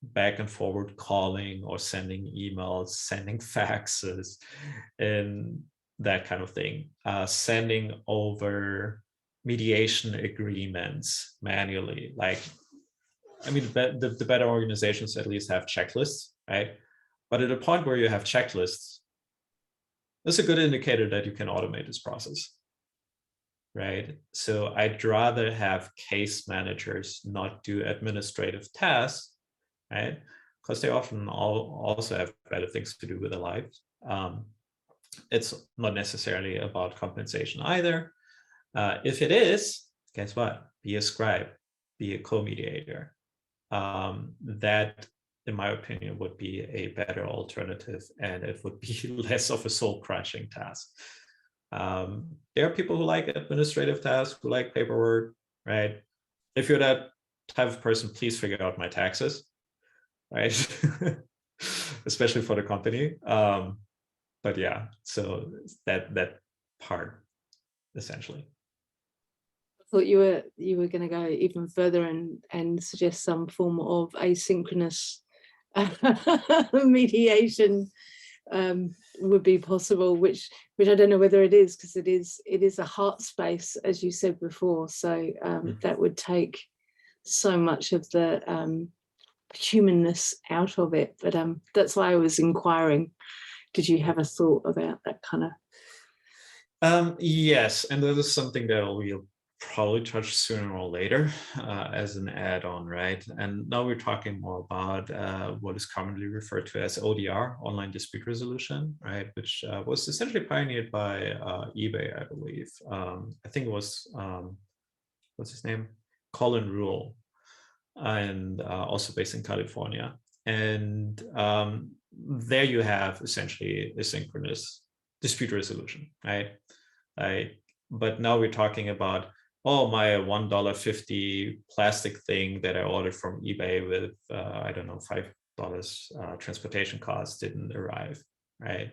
F: back and forward calling or sending emails, sending faxes, and that kind of thing. Sending over mediation agreements manually. Like, I mean, the better organizations at least have checklists, right? But at a point where you have checklists, that's a good indicator that you can automate this process, right? So I'd rather have case managers not do administrative tasks, right? Because they often also have better things to do with their lives. It's not necessarily about compensation either. If it is, guess what? Be a scribe, be a co-mediator. That, in my opinion, would be a better alternative, and it would be less of a soul-crushing task. There are people who like administrative tasks, who like paperwork, right? If you're that type of person, please figure out my taxes, right? Especially for the company. But yeah, so that part, essentially.
L: I thought you were going to go even further and suggest some form of asynchronous mediation would be possible, which I don't know whether it is, because it is a heart space, as you said before. So that would take so much of the humanness out of it. But that's why I was inquiring. Did you have a thought about that kind of?
F: Yes, and that is something that probably touch sooner or later as an add-on, right? And now we're talking more about what is commonly referred to as ODR, online dispute resolution, right? Which was essentially pioneered by eBay, I believe. I think it was, what's his name? Colin Rule, and also based in California. And there you have essentially asynchronous dispute resolution, right? But now we're talking about, oh, my $1.50 plastic thing that I ordered from eBay with, I don't know, $5 transportation costs didn't arrive, right?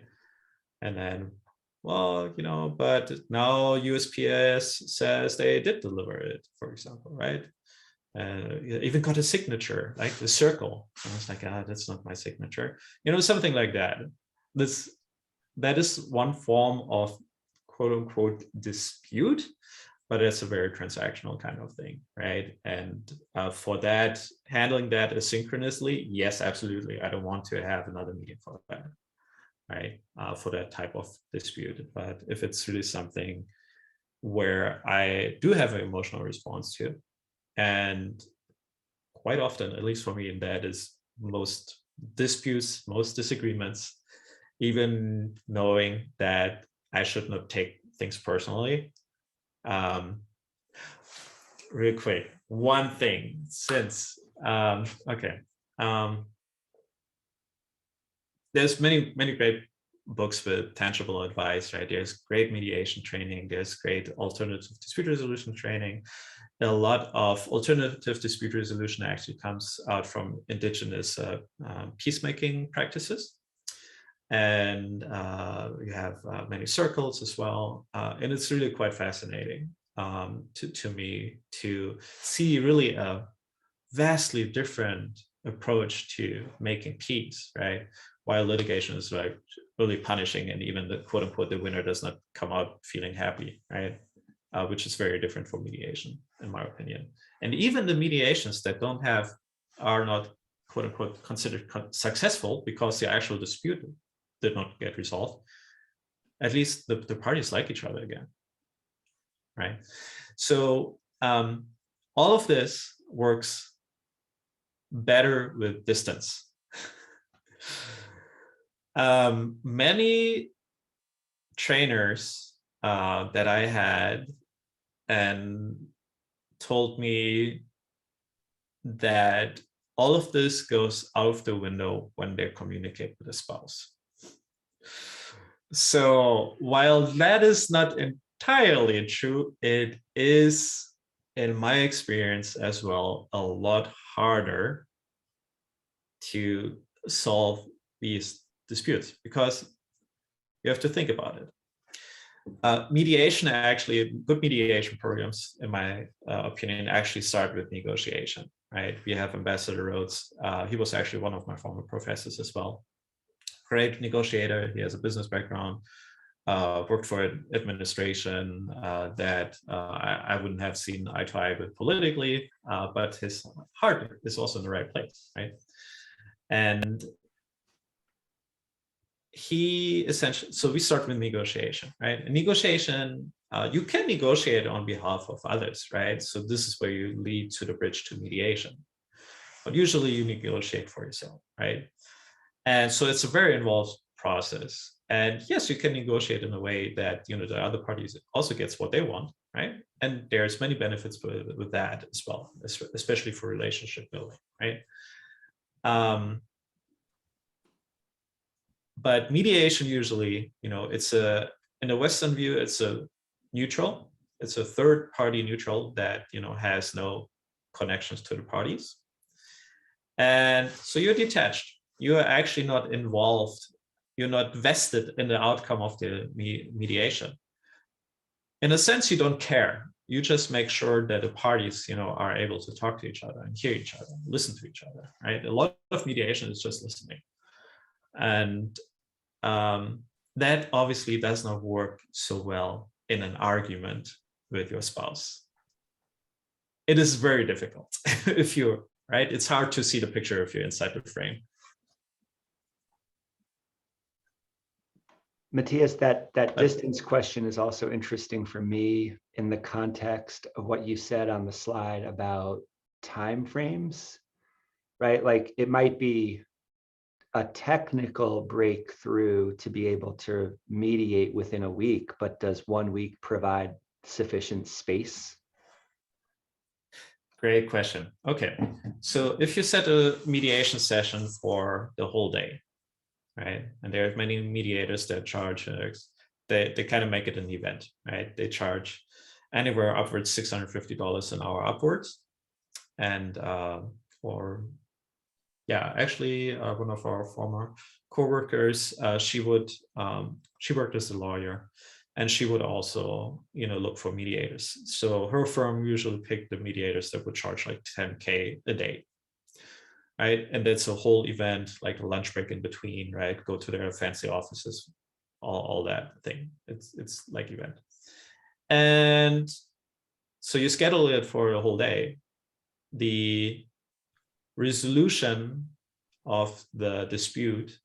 F: And then, well, you know, but now USPS says they did deliver it, for example, right? Even got a signature, like the circle. I was like, ah, that's not my signature. You know, something like that. That is one form of quote unquote dispute, but it's a very transactional kind of thing, right? And for that, handling that asynchronously, yes, absolutely. I don't want to have another meeting for that, right? For that type of dispute. But if it's really something where I do have an emotional response to, and quite often, at least for me, that is most disputes, most disagreements, even knowing that I should not take things personally. Real quick, one thing, since, there's many great books with tangible advice, right? There's great mediation training, there's great alternative dispute resolution training. A lot of alternative dispute resolution actually comes out from indigenous peacemaking practices. And you have many circles as well. And it's really quite fascinating to me to see really a vastly different approach to making peace, right? While litigation is like really punishing, and even the quote unquote, the winner does not come out feeling happy, right? Which is very different from mediation, in my opinion. And even the mediations that are not quote unquote considered successful because the actual dispute did not get resolved, at least the parties like each other again, right? So all of this works better with distance. Many trainers that I had and told me that all of this goes out of the window when they communicate with a spouse. So while that is not entirely true, it is, in my experience as well, a lot harder to solve these disputes because you have to think about it. Mediation, actually, good mediation programs, in my opinion, actually start with negotiation, right? We have Ambassador Rhodes. He was actually one of my former professors as well. Great negotiator. He has a business background, worked for an administration that I wouldn't have seen eye to eye with politically, but his heart is also in the right place, right? And he essentially, so we start with negotiation, right? And negotiation, you can negotiate on behalf of others, right? So this is where you lead to the bridge to mediation. But usually you negotiate for yourself, right? And so it's a very involved process. And yes, you can negotiate in a way that, you know, the other parties also gets what they want, right? And there's many benefits with that as well, especially for relationship building, right? But mediation usually, you know, it's in a Western view, it's a neutral. It's a third party neutral that, you know, has no connections to the parties. And so you're detached. You are actually not involved. You're not vested in the outcome of the mediation. In a sense, you don't care. You just make sure that the parties, you know, are able to talk to each other and hear each other, listen to each other, right? A lot of mediation is just listening. And that obviously does not work so well in an argument with your spouse. It is very difficult if you're, right? It's hard to see the picture if you're inside the frame.
A: Matthias, that distance question is also interesting for me. in the context of what you said on the slide about timeframes, right? Like it might be a technical breakthrough to be able to mediate within a week, but does 1 week provide sufficient space?
F: Great question. Okay, so if you set a mediation session for the whole day, right? And there are many mediators that charge, they kind of make it an event, right? They charge anywhere upwards $650 an hour upwards. And actually one of our former coworkers, she worked as a lawyer, and she would also, look for mediators. So her firm usually picked the mediators that would charge like 10K a day, right? And that's a whole event, like a lunch break in between, right? Go to their fancy offices, all that thing. It's like event. And so you schedule it for a whole day. The resolution of the dispute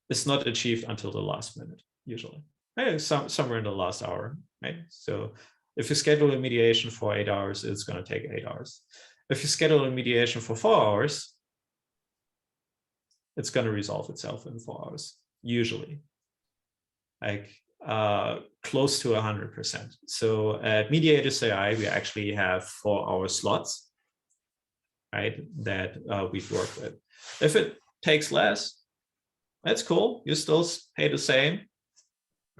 F: is not achieved until the last minute, usually. Right? Somewhere in the last hour, right? So if you schedule a mediation for 8 hours, it's going to take 8 hours. If you schedule a mediation for 4 hours, it's going to resolve itself in 4 hours, usually. Like close to 100%. So at Mediators AI, we actually have 4-hour slots, right, that we've worked with. If it takes less, that's cool. You still pay the same,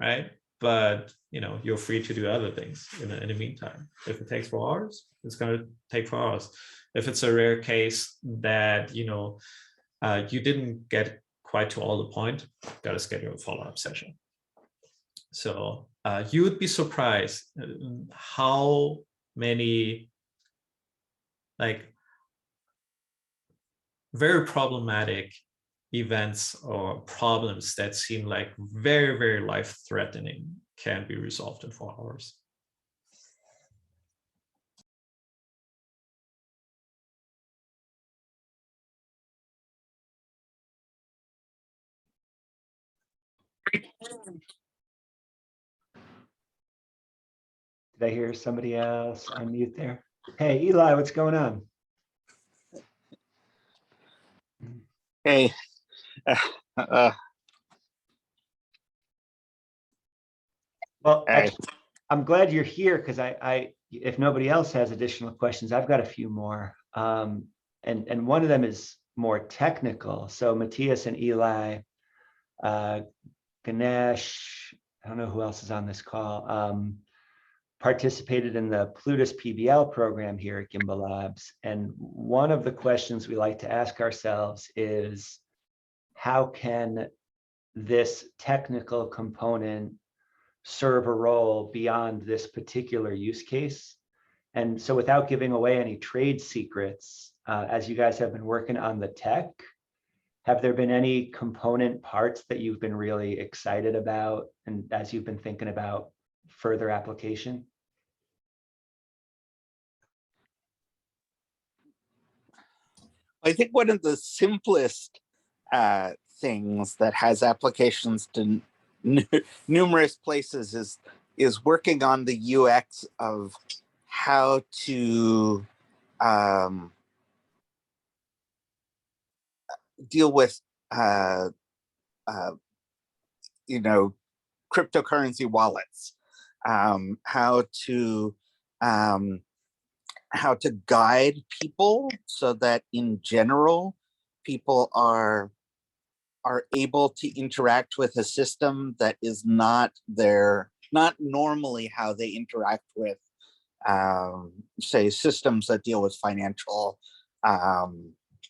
F: right? But you're free to do other things in the meantime. If it takes 4 hours, it's going to take 4 hours. If it's a rare case that you didn't get quite to all the point, got to schedule a follow-up session. So you would be surprised how many very problematic events or problems that seem like very, very life-threatening can be resolved in 4 hours.
A: Did I hear somebody else unmute there? Hey, Eli, what's going on?
P: Hey,
A: well, actually, I'm glad you're here because if nobody else has additional questions, I've got a few more. And one of them is more technical. So Matthias and Eli, Ganesh, I don't know who else is on this call, participated in the Plutus PBL program here at Gimbalabs. And one of the questions we like to ask ourselves is, how can this technical component serve a role beyond this particular use case? And so without giving away any trade secrets, as you guys have been working on the tech, have there been any component parts that you've been really excited about and as you've been thinking about further application?
P: I think one of the simplest things that has applications to numerous places is working on the UX of how to deal with cryptocurrency wallets, how to guide people so that in general people are able to interact with a system that is not normally how they interact with say systems that deal with financial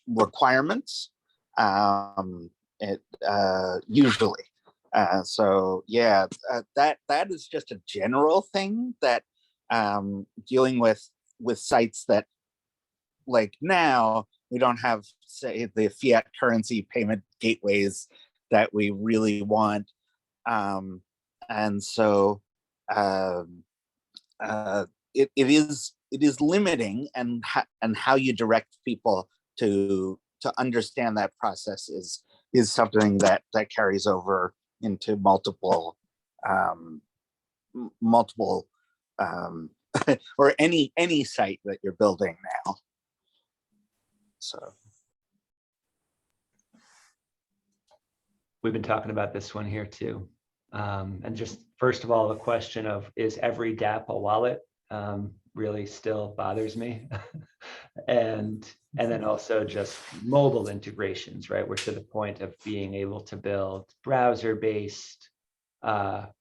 P: requirements usually. So yeah, that is just a general thing that dealing with sites that, like, now we don't have, say, the fiat currency payment gateways that we really want, and so it is limiting, and how you direct people to understand that process is something that carries over into multiple or any site that you're building now. So
A: we've been talking about this one here too. And just first of all, the question of is every dApp a wallet really still bothers me. and then also just mobile integrations, right? We're to the point of being able to build browser-based interactive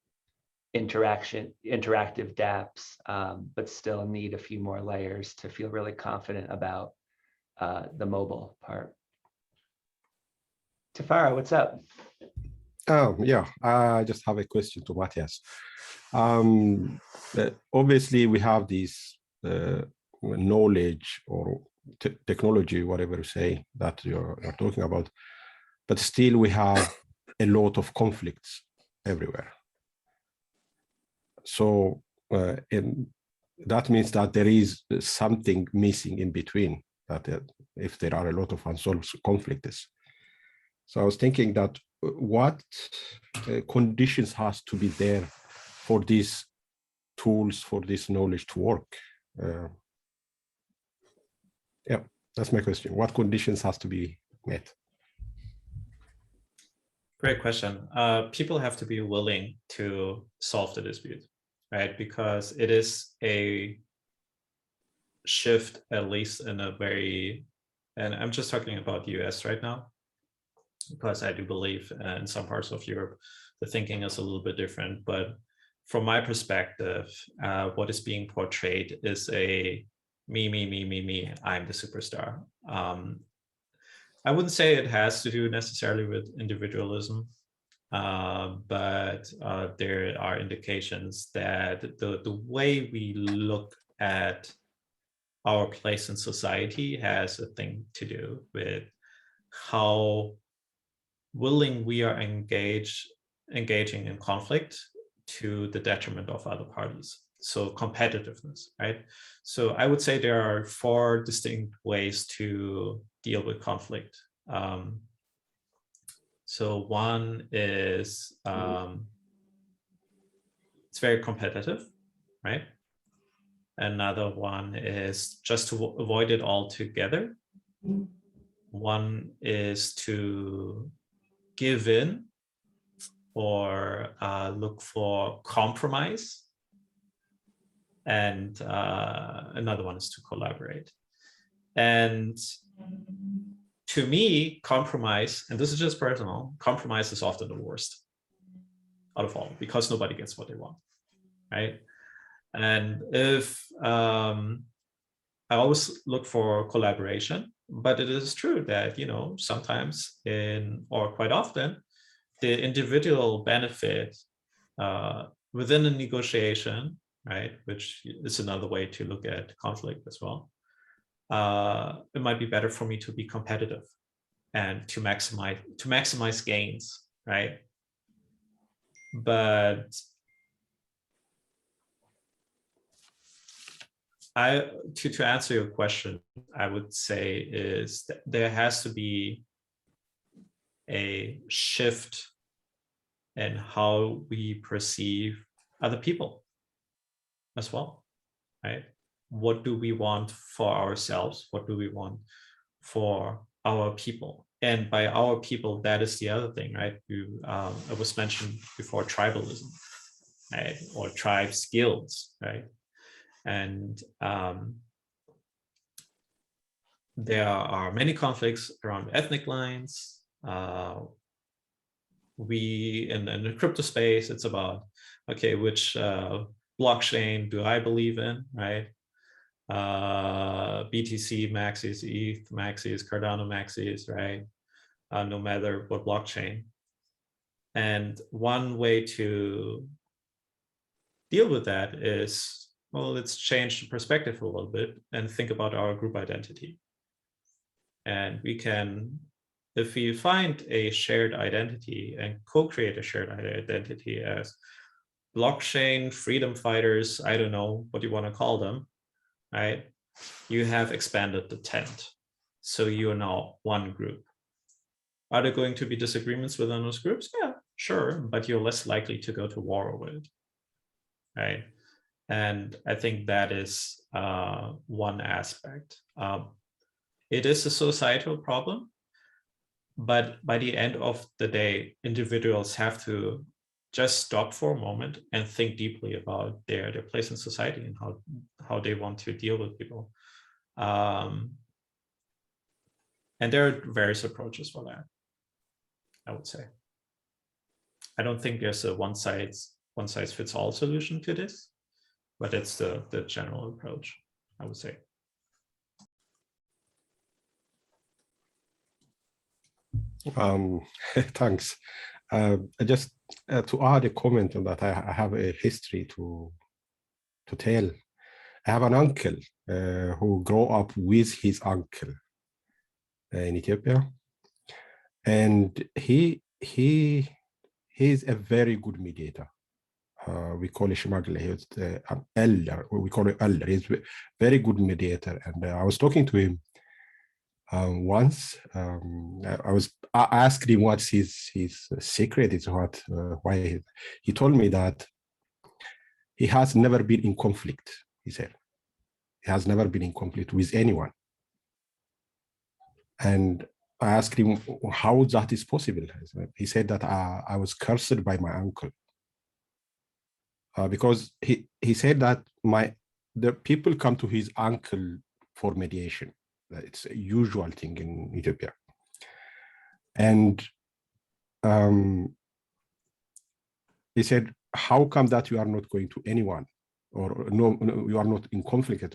A: dApps, but still need a few more layers to feel really confident about the mobile part. Tafara, what's up?
Q: Oh, yeah, I just have a question to Matthias. Obviously, we have this knowledge or technology, whatever you say, that you're talking about, but still we have a lot of conflicts everywhere. So that means that there is something missing in between, that if there are a lot of unsolved conflicts. So I was thinking that what conditions has to be there for these tools, for this knowledge to work? Yeah, that's my question. What conditions has to be met?
F: Great question. People have to be willing to solve the dispute, right? Because it is a shift, at least in a very, and I'm just talking about the US right now, because I do believe in some parts of Europe, the thinking is a little bit different. But from my perspective, what is being portrayed is a me, I'm the superstar. I wouldn't say it has to do necessarily with individualism, but there are indications that the way we look at our place in society has a thing to do with how willing we are engaging in conflict to the detriment of other parties. So competitiveness, right? So I would say there are 4 distinct ways to deal with conflict. So one is it's very competitive, right? Another one is just to avoid it altogether. One is to give in or look for compromise. And another one is to collaborate. And to me, compromise, and this is just personal, compromise is often the worst out of all, because nobody gets what they want, right? And if I always look for collaboration, but it is true that, you know, sometimes or quite often, the individual benefit within a negotiation, right, which is another way to look at conflict as well. It might be better for me to be competitive and to maximize gains, right? But to answer your question, I would say is that there has to be a shift in how we perceive other people as well, right? What do we want for ourselves? What do we want for our people? And by our people, that is the other thing, right? It was mentioned before, tribalism, right? Or tribes guilds, right? And there are many conflicts around ethnic lines. In the crypto space, it's about, okay, which blockchain do I believe in, right? BTC maxis, ETH maxis, Cardano maxis, right? No matter what blockchain. And one way to deal with that is, well, let's change the perspective a little bit and think about our group identity. And we can, if we find a shared identity and co-create a shared identity as blockchain freedom fighters, I don't know what you want to call them, right? You have expanded the tent. So you are now one group. Are there going to be disagreements within those groups? Yeah, sure, but you're less likely to go to war with it, right? And I think that is one aspect. It is a societal problem, but by the end of the day, individuals have to just stop for a moment and think deeply about their place in society and how they want to deal with people. And there are various approaches for that, I would say. I don't think there's a one size fits all solution to this, but it's the general approach, I would say.
Q: Thanks. Just to add a comment on that, I have a history to tell. I have an uncle who grew up with his uncle in Ethiopia, and he is a very good mediator. We call it Shemagle. He's an elder. We call it elder. He's a very good mediator, and I was talking to him once. I asked him what's his secret is, why he told me that he has never been in conflict. He said he has never been in conflict with anyone, and I asked him how that is possible. He said that I was cursed by my uncle because he said that the people come to his uncle for mediation. It's a usual thing in Ethiopia. And he said, how come that you are not going to anyone, or no, you are not in conflict?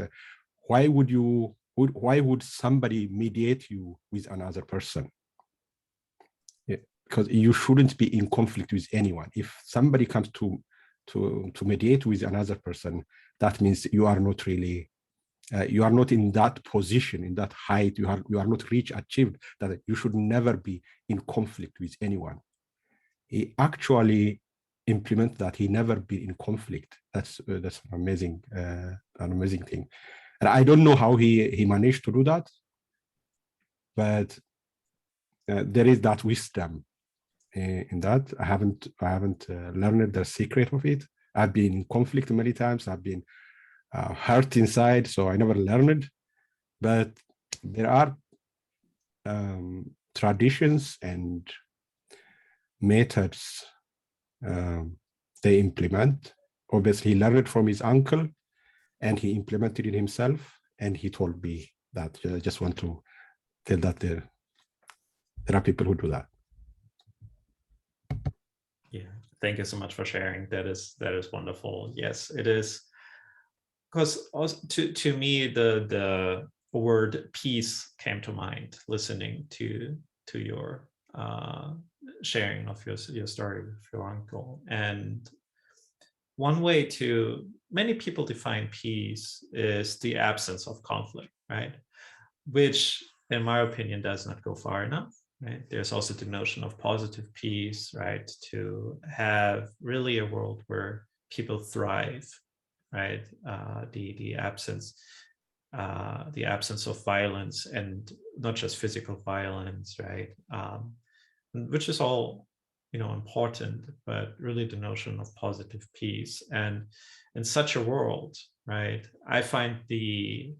Q: Why would somebody mediate you with another person? Yeah, because you shouldn't be in conflict with anyone. If somebody comes to mediate with another person, that means you are not really you are not in that position, in that height, you are not achieved, that you should never be in conflict with anyone. He actually implemented that. He never been in conflict. That's an amazing thing. And I don't know how he managed to do that, but there is that wisdom in that. I haven't learned the secret of it. I've been in conflict many times. I've been hurt inside, so I never learned. But there are traditions and methods they implement. Obviously, he learned it from his uncle, and he implemented it himself. And he told me that. I just want to tell that there are people who do that.
F: Yeah, thank you so much for sharing. That is wonderful. Yes, it is. Because to me, the word peace came to mind listening to your sharing of your story with your uncle. And one way many people define peace is the absence of conflict, right? Which, in my opinion, does not go far enough, right? There's also the notion of positive peace, right? To have really a world where people thrive, right? The absence of violence, and not just physical violence, right? Which is all, important, but really the notion of positive peace. And in such a world, right, I find the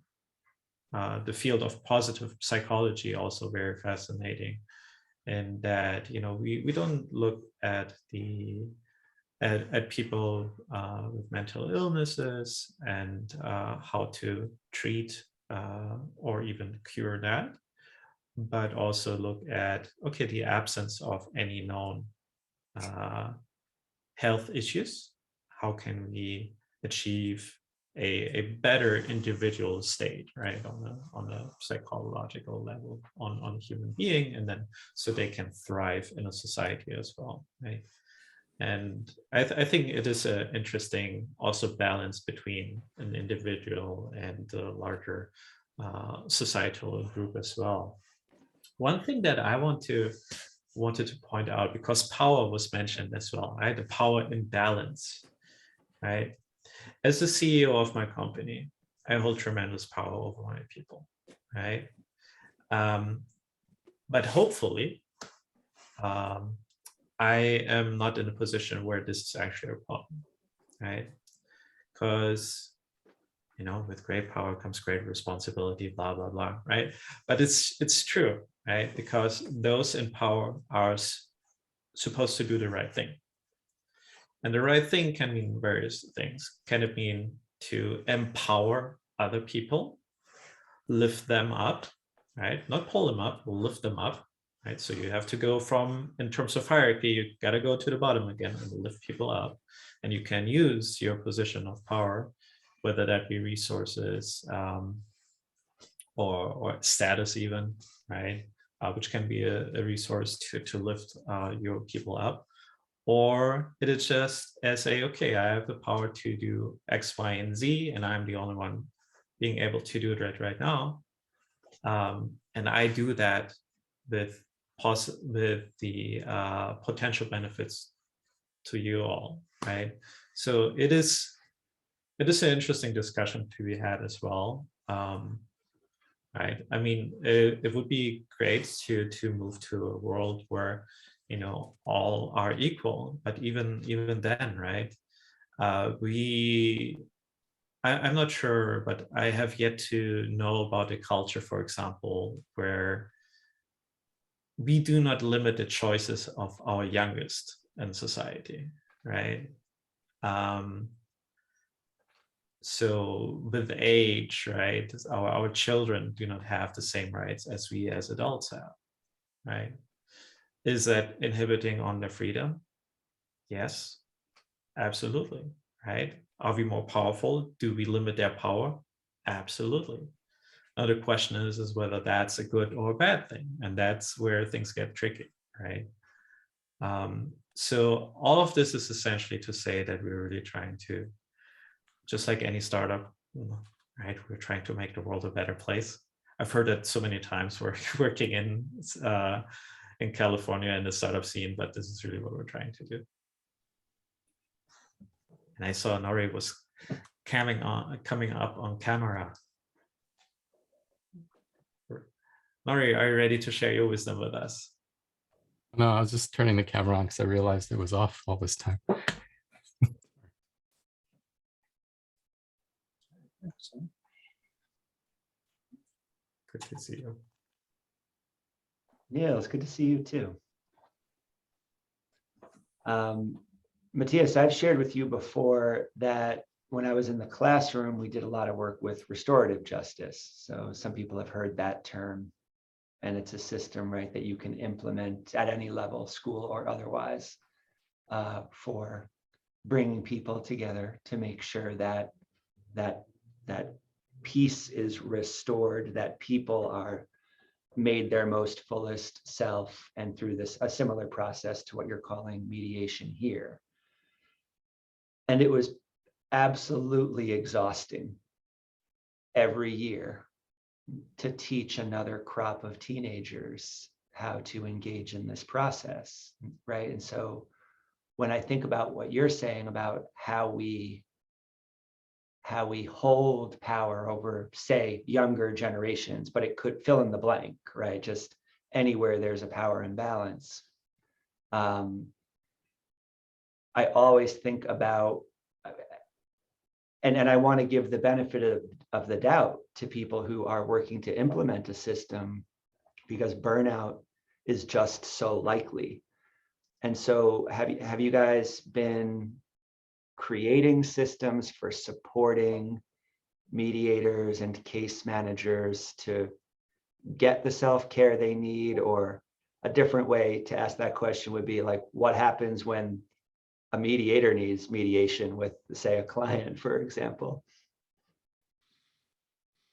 F: field of positive psychology also very fascinating, in that we don't look at people with mental illnesses and how to treat or even cure that, but also look at, okay, the absence of any known health issues. How can we achieve a better individual state, right, on a psychological level, on a human being, and then so they can thrive in a society as well, right? And I think it is an interesting also balance between an individual and the larger societal group as well. One thing that I wanted to point out, because power was mentioned as well, right? The power imbalance, right? As the CEO of my company, I hold tremendous power over my people, right? But hopefully, I am not in a position where this is actually a problem, right? because, you know, with great power comes great responsibility, blah, blah, blah, right? But it's true, right? Because those in power are supposed to do the right thing. And the right thing can mean various things. Can it mean to empower other people, lift them up, right? Not pull them up, lift them up, right? So you have to go from, in terms of hierarchy, you got to go to the bottom again and lift people up. And you can use your position of power, whether that be resources or status even, right? Which can be a resource to lift your people up. Or it is just as a, okay, I have the power to do X, Y, and Z, and I'm the only one being able to do it right now. And I do that with the potential benefits to you all, right? So it is an interesting discussion to be had as well, right? I mean, it would be great to move to a world where, you know, all are equal, but even then, right? I'm not sure, but I have yet to know about a culture, for example, where we do not limit the choices of our youngest in society, right? So with age, right, our children do not have the same rights as we as adults have, right? Is that inhibiting on their freedom? Yes, absolutely, right? Are we more powerful? Do we limit their power? Absolutely. Now the question is whether that's a good or a bad thing, and that's where things get tricky, right? So all of this is essentially to say that we're really trying to, just like any startup, right? We're trying to make the world a better place. I've heard it so many times working in California in the startup scene, but this is really what we're trying to do. And I saw Nori was coming up on camera. Nori, are you ready to share your wisdom with us?
I: No, I was just turning the camera on because I realized it was off all this time.
F: Good to see you.
A: Yeah, it's good to see you too. Matthias, I've shared with you before that when I was in the classroom, we did a lot of work with restorative justice. So some people have heard that term, and it's a system, right, that you can implement at any level, school or otherwise, for bringing people together to make sure that peace is restored, that people are made their most fullest self, and through this, a similar process to what you're calling mediation here. And it was absolutely exhausting every year to teach another crop of teenagers how to engage in this process, right? And so when I think about what you're saying about how we hold power over, say, younger generations, but it could fill in the blank, right? Just anywhere there's a power imbalance. I always think about, and I want to give the benefit of the doubt to people who are working to implement a system, because burnout is just so likely. And so have you guys been creating systems for supporting mediators and case managers to get the self-care they need? Or a different way to ask that question would be like, what happens when a mediator needs mediation with, say, a client, for example?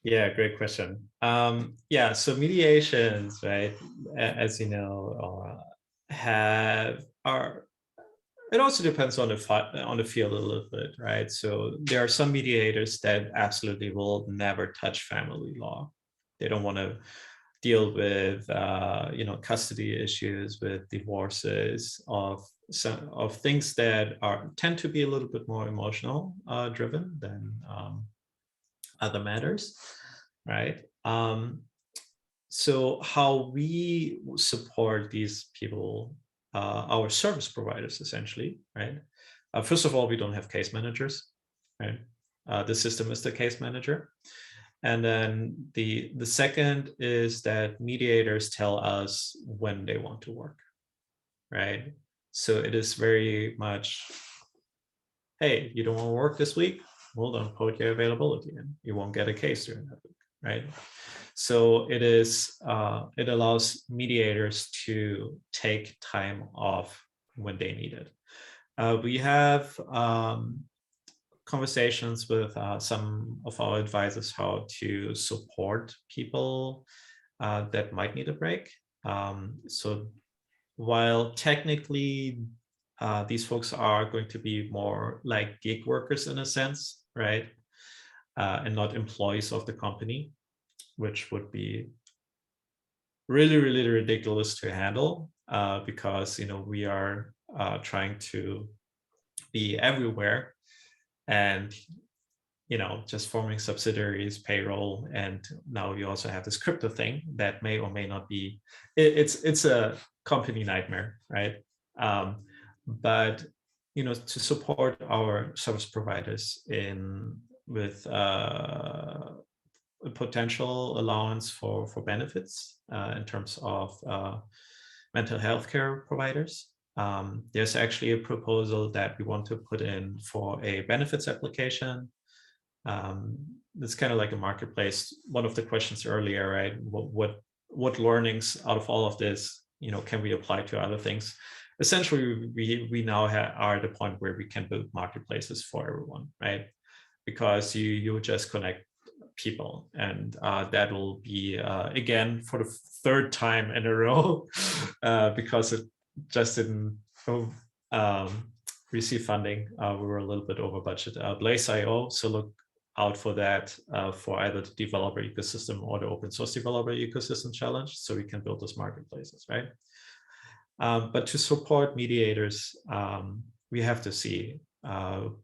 F: Yeah, great question. Yeah, so mediations, right, as you know, it also depends on the field a little bit, right? So there are some mediators that absolutely will never touch family law. They don't want to deal with custody issues, with divorces, of things that tend to be a little bit more emotional driven than other matters, right? So how we support these people, our service providers, essentially, right? First of all, we don't have case managers, right? the system is the case manager. And then the second is that mediators tell us when they want to work, right? So it is very much, hey, you don't want to work this week? Well, don't put your availability in. You won't get a case during that week, right? So it is, it allows mediators to take time off when they need it. We have conversations with some of our advisors how to support people that might need a break. So while technically these folks are going to be more like gig workers in a sense, right? And not employees of the company, which would be really, really ridiculous to handle because, you know, we are trying to be everywhere and, you know, just forming subsidiaries, payroll, and now you also have this crypto thing that may or may not be, it's a company nightmare, right? But, you know, to support our service providers with a potential allowance for benefits in terms of mental health care providers. There's actually a proposal that we want to put in for a benefits application. It's kind of like a marketplace. One of the questions earlier, right? What learnings out of all of this, you know, can we apply to other things? Essentially, we now are at the point where we can build marketplaces for everyone, right? Because you just connect people, and that will be again for the third time in a row because it just didn't receive funding. We were a little bit over budget. Blaze.io, so look out for that for either the developer ecosystem or the open source developer ecosystem challenge, so we can build those marketplaces, right? But to support mediators, we have to see.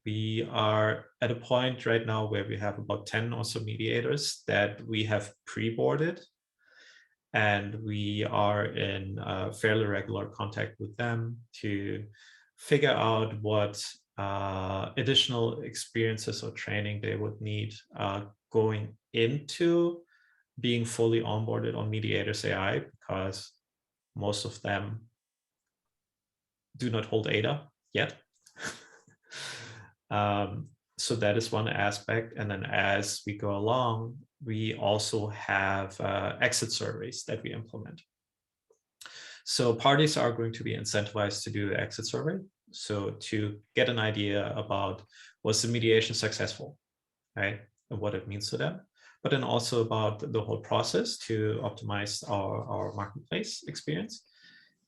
F: We are at a point right now where we have about 10 or so mediators that we have pre-boarded, and we are in fairly regular contact with them to figure out what additional experiences or training they would need going into being fully onboarded on Mediators AI, because most of them do not hold ADA yet. So that is one aspect. And then as we go along, we also have exit surveys that we implement. So parties are going to be incentivized to do the exit survey. So to get an idea about was the mediation successful, right? And what it means to them, but then also about the whole process to optimize our marketplace experience,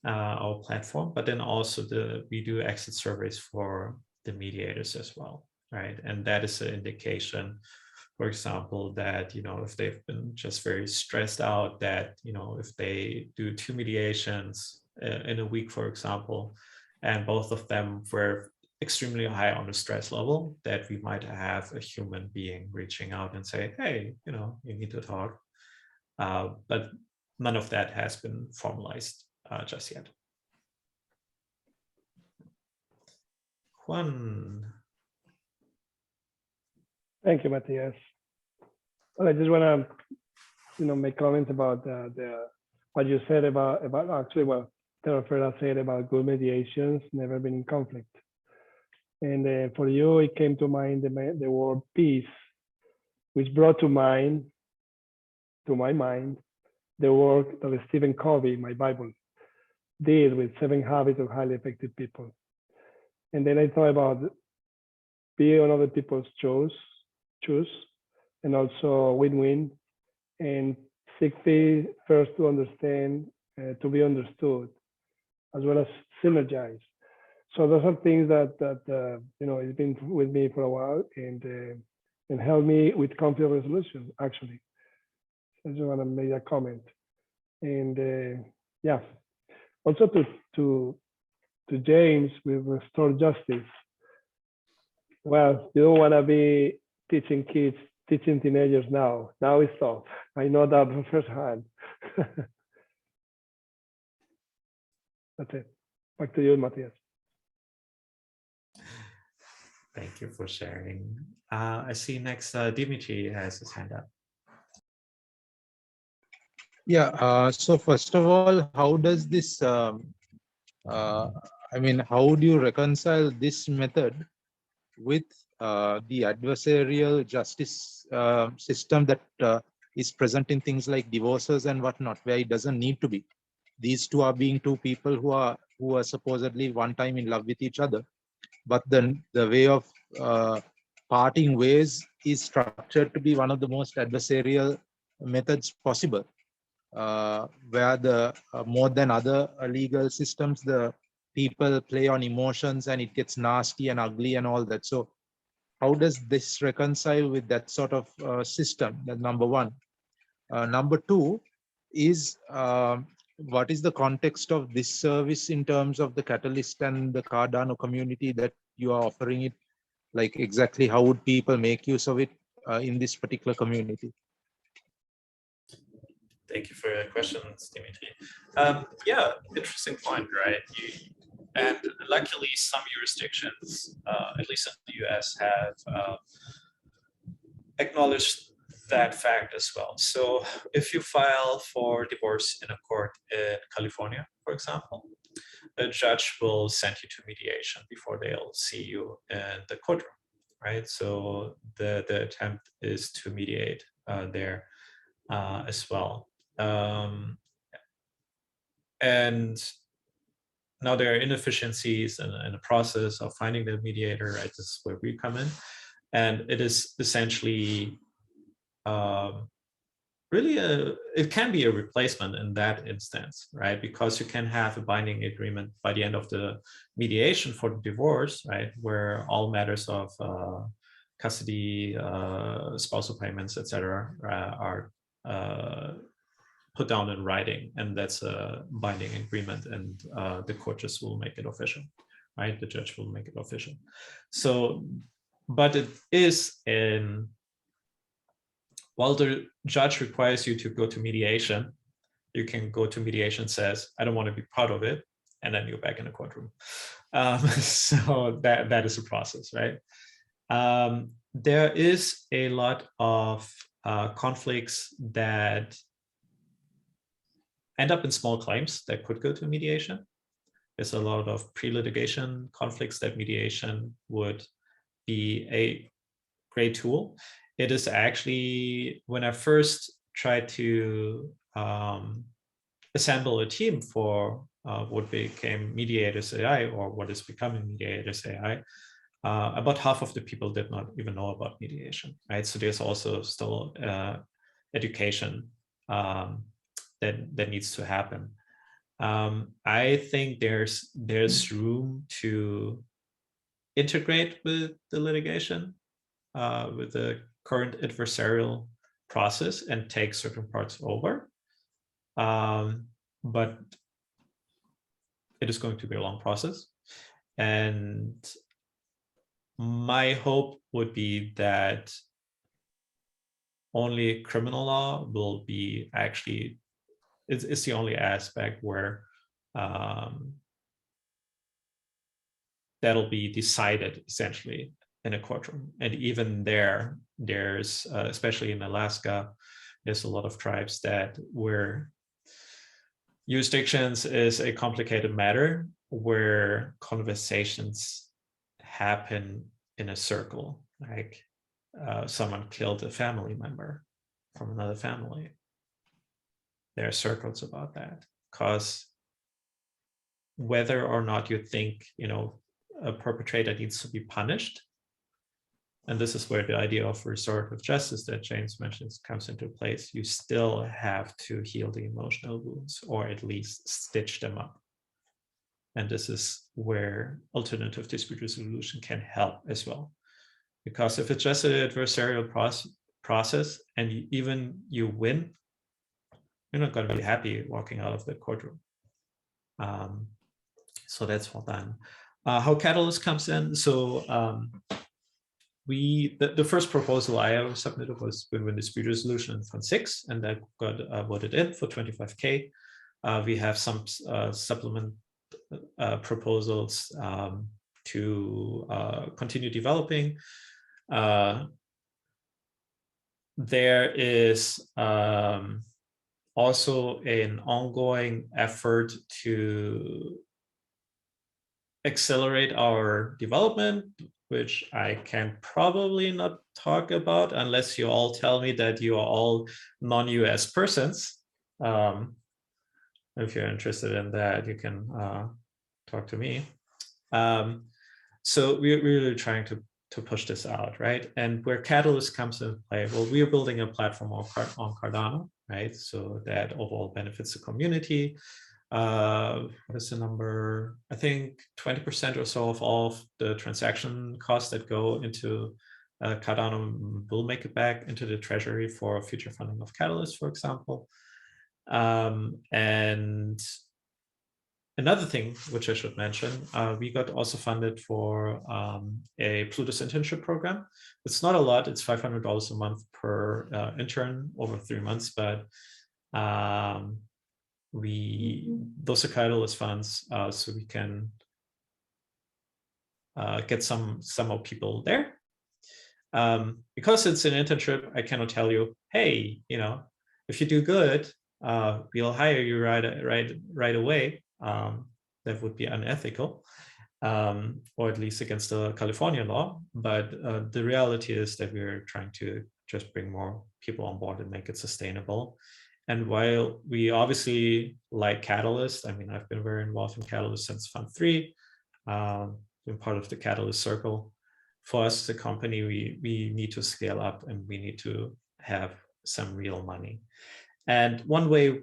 F: our platform, but then also we do exit surveys for the mediators as well, right? And that is an indication, for example, that, you know, if they've been just very stressed out, that, you know, if they do 2 mediations in a week, for example, and both of them were extremely high on the stress level, that we might have a human being reaching out and say, hey, you know, you need to talk. But none of that has been formalized just yet. Juan.
K: Thank you, Matthias. Well, I just want to, you know, make comments about what you said about actually what Terafera said about good mediations never been in conflict. And for you, it came to mind the word peace, which brought to my mind, the work that Stephen Covey, my Bible, did with 7 Habits of Highly Effective People. And then I thought about being on other people's shoes, and also win-win, and seek first to understand, to be understood, as well as synergize. So those are things that you know, it's been with me for a while, and helped me with conflict resolution, actually. I just want to make a comment. And yeah, also to James with Restore Justice. Well, you don't want to be teaching teenagers now. Now it's tough. I know that from firsthand. That's it. Back to you, Matthias.
F: Thank you for sharing. I see next Dimitri has his hand up.
B: Yeah, so first of all, how does this, I mean, how do you reconcile this method with the adversarial justice system that is present in things like divorces and whatnot, where it doesn't need to be? These two are being two people who are supposedly one time in love with each other, but then the way of parting ways is structured to be one of the most adversarial methods possible, where the more than other legal systems, the people play on emotions and it gets nasty and ugly and all that. So how does this reconcile with that sort of system? That's number one. Number two is, what is the context of this service in terms of the Catalyst and the Cardano community that you are offering it? Like exactly how would people make use of it in this particular community?
F: Thank you for your questions, Dimitri. Yeah, interesting point, right? And luckily, some jurisdictions, at least in the US, have acknowledged that fact as well. So if you file for divorce in a court in California, for example, a judge will send you to mediation before they'll see you in the courtroom, right? So the attempt is to mediate there as well. And now there are inefficiencies in the process of finding the mediator, right? This is where we come in. And it is essentially really it can be a replacement in that instance, right? Because you can have a binding agreement by the end of the mediation for the divorce, right? Where all matters of custody, spousal payments, etc., are put down in writing, and that's a binding agreement, and the court just will make it official, right? The judge will make it official. So, but it is in, while the judge requires you to go to mediation, you can go to mediation, says, I don't want to be part of it, and then you're back in the courtroom. So that is a process, right? There is a lot of conflicts that end up in small claims that could go to mediation. There's a lot of pre-litigation conflicts that mediation would be a great tool. It is actually, when I first tried to assemble a team for what became Mediators AI, or what is becoming Mediators AI, about half of the people did not even know about mediation, right? So there's also still education that needs to happen. I think there's room to integrate with the litigation, with the current adversarial process, and take certain parts over. But it is going to be a long process. And my hope would be that only criminal law will be actually, it's the only aspect where that'll be decided essentially in a courtroom. And even there's, especially in Alaska, there's a lot of tribes that where jurisdictions is a complicated matter, where conversations happen in a circle, like someone killed a family member from another family. There are circles about that, because whether or not you think, a perpetrator needs to be punished, and this is where the idea of restorative justice that James mentions comes into place, you still have to heal the emotional wounds, or at least stitch them up. And this is where alternative dispute resolution can help as well. Because if it's just an adversarial process and even you win, you're not going to be happy walking out of the courtroom. So that's well done. How Catalyst comes in. So the first proposal I ever submitted was win-win dispute resolution in Fund 6, and that got voted in for 25K. We have some supplement proposals to continue developing. There is also an ongoing effort to accelerate our development, which I can probably not talk about unless you all tell me that you are all non-US persons. If you're interested in that, you can talk to me. So we're really trying to push this out, right? And where Catalyst comes into play, well, we are building a platform on Cardano, right? So that overall benefits the community. What is the number? I think 20% or so of all of the transaction costs that go into Cardano will make it back into the treasury for future funding of Catalyst, for example. And another thing which I should mention, we got also funded for a Plutus internship program. It's not a lot, it's $500 a month per intern over 3 months, but those are Catalyst funds, so we can get some more people there. Because it's an internship, I cannot tell you, hey, if you do good, we'll hire you right away. That would be unethical, or at least against the California law. But the reality is that we're trying to just bring more people on board and make it sustainable. And while we obviously like Catalyst, I mean, I've been very involved in Catalyst since Fund 3, been part of the Catalyst circle. For us as a company, we need to scale up and we need to have some real money. And one way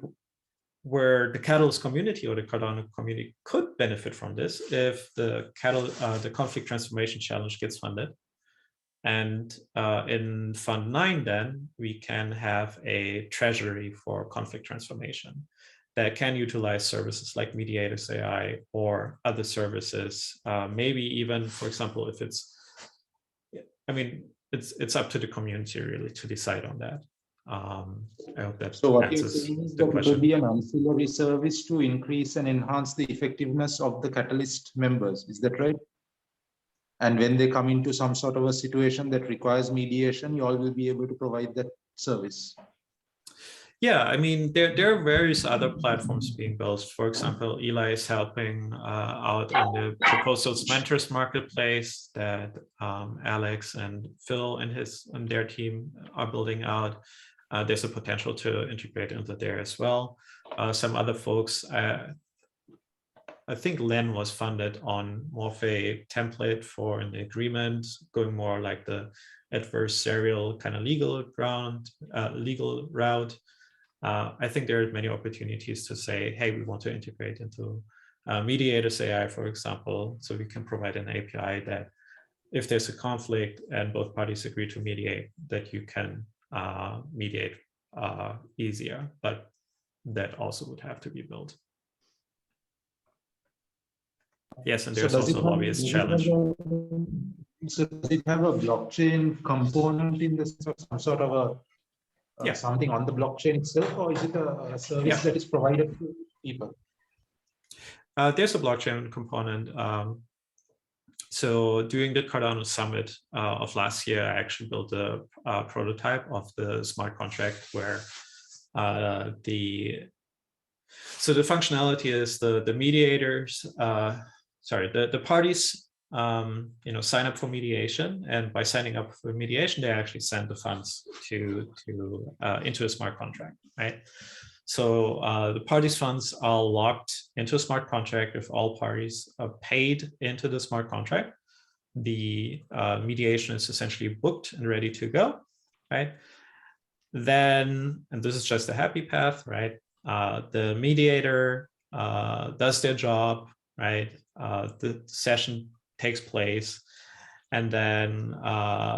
F: where the Catalyst community or the Cardano community could benefit from this, if the Conflict Transformation Challenge gets funded. And in Fund 9, then we can have a treasury for conflict transformation that can utilize services like Mediators AI or other services. Maybe even, for example, if it's, I mean, it's up to the community really to decide on that. I hope that
B: So what you're
F: answers
B: saying is
F: the
B: that it
F: question.
B: will be an ancillary service to increase and enhance the effectiveness of the Catalyst members. Is that right? And when they come into some sort of a situation that requires mediation, you all will be able to provide that service.
F: Yeah, I mean, there are various other platforms being built. For example, Eli is helping out in the Proposals Mentors Marketplace that Alex and Phil and their team are building out. There's a potential to integrate into there as well. Some other folks, I think Len was funded on more of a template for an agreement, going more like the adversarial kind of legal route. I think there are many opportunities to say, hey, we want to integrate into Mediators AI, for example, so we can provide an API that if there's a conflict and both parties agree to mediate, that you can mediate easier, but that also would have to be built. Yes, and there's also a lobbyist challenge.
B: So does it have a blockchain component in this, some sort of a something on the blockchain itself, or is it a service that is provided to people?
F: There's a blockchain component. So during the Cardano Summit of last year, I actually built a prototype of the smart contract where the functionality is the mediators, the parties sign up for mediation, and by signing up for mediation, they actually send the funds into a smart contract, right? So the parties' funds are locked into a smart contract. If all parties are paid into the smart contract, the mediation is essentially booked and ready to go, right? Then, and this is just a happy path, right? The mediator does their job, right? The session takes place. And then,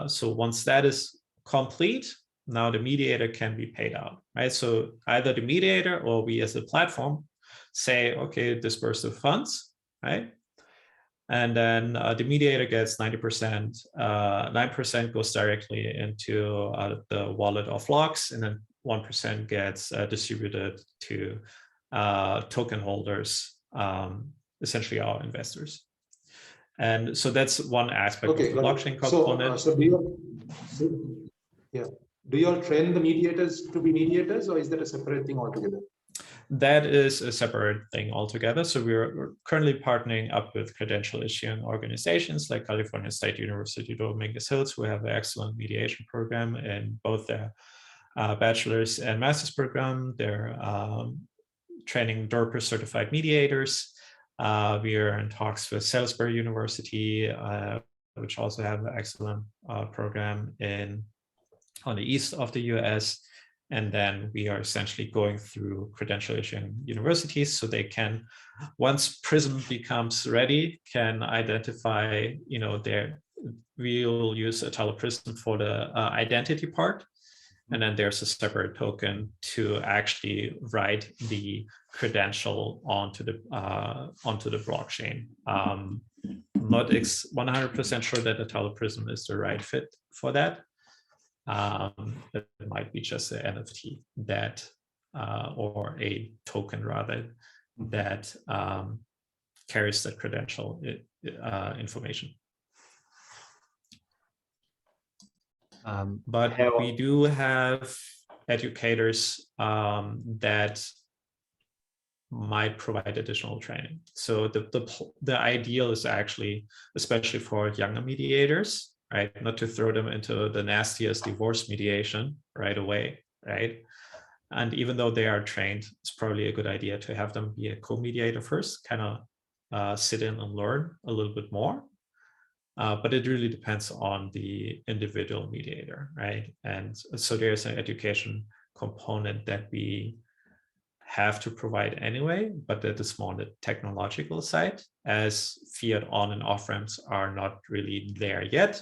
F: so once that is complete, now the mediator can be paid out, right? So either the mediator or we as a platform say, okay, disperse the funds, right? And then the mediator gets 90%, 9% goes directly into the wallet of Loxe, and then 1% gets distributed to token holders, essentially our investors. And so that's one aspect of the blockchain
B: So,
F: component.
B: do you all train the mediators to be mediators, or is that a separate thing altogether?
F: That is a separate thing altogether. So we're currently partnering up with credential issuing organizations like California State University Dominguez Hills, who have an excellent mediation program in both their bachelor's and master's program. They're training DERPA certified mediators. We are in talks with Salisbury University, which also have an excellent program on the east of the US. And then we are essentially going through credential issuing universities so they can, once PRISM becomes ready, can identify, we'll use Italo Prism for the identity part. And then there's a separate token to actually write the credential onto the blockchain. Not 100% sure that Italo Prism is the right fit for that. It might be just an NFT that, or a token rather, that carries that credential information. But we do have educators that might provide additional training. So the ideal is actually, especially for younger mediators, right, not to throw them into the nastiest divorce mediation right away, right? And even though they are trained, it's probably a good idea to have them be a co-mediator first, kind of sit in and learn a little bit more. But it really depends on the individual mediator, right? And so there's an education component that we have to provide anyway, but that is more on the technological side, as fiat on and off ramps are not really there yet.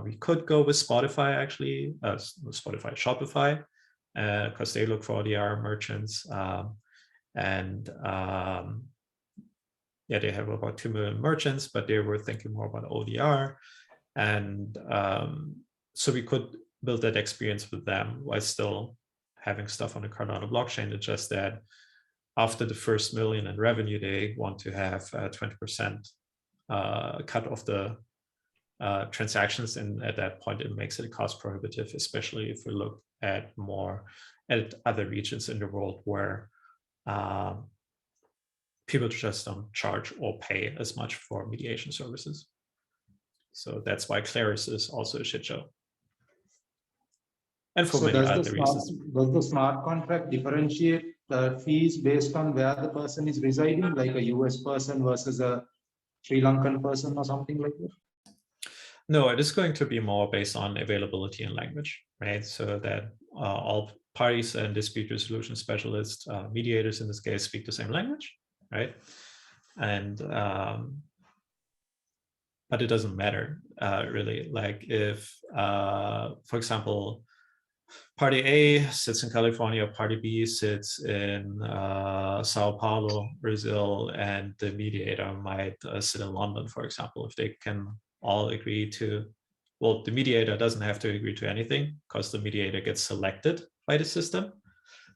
F: We could go with Spotify actually, Spotify, Shopify, because they look for ODR merchants. Yeah, they have about 2 million merchants, but they were thinking more about ODR. And so we could build that experience with them while still having stuff on the Cardano blockchain. It's just that after the first million in revenue, they want to have 20% cut of the transactions. And at that point, it makes it cost prohibitive, especially if we look at other regions in the world where people just don't charge or pay as much for mediation services. So that's why Claris is also a shit show. And for many other reasons.
B: Does the smart contract differentiate the fees based on where the person is residing, like a US person versus a Sri Lankan person or something like that?
F: No, it is going to be more based on availability and language, right? So that all parties and dispute resolution specialists, mediators in this case, speak the same language, right? And but it doesn't matter really. Like if, for example, Party A sits in California, Party B sits in Sao Paulo, Brazil, and the mediator might sit in London, for example, if they can all agree to, well, the mediator doesn't have to agree to anything because the mediator gets selected by the system.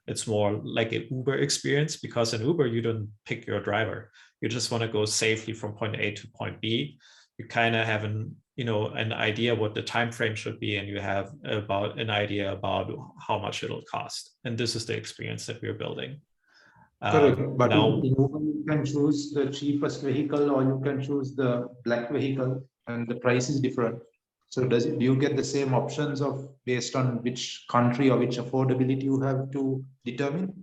F: It's more like an Uber experience, because in Uber, you don't pick your driver. You just want to go safely from point A to point B. You kind of have an idea what the time frame should be, and you have about an idea about how much it'll cost. And this is the experience that we're building.
B: Correct. But
F: now,
B: you can choose the cheapest vehicle, or you can choose the black vehicle, and the price is different. So do you get the same options of based on which country or which affordability you have to determine?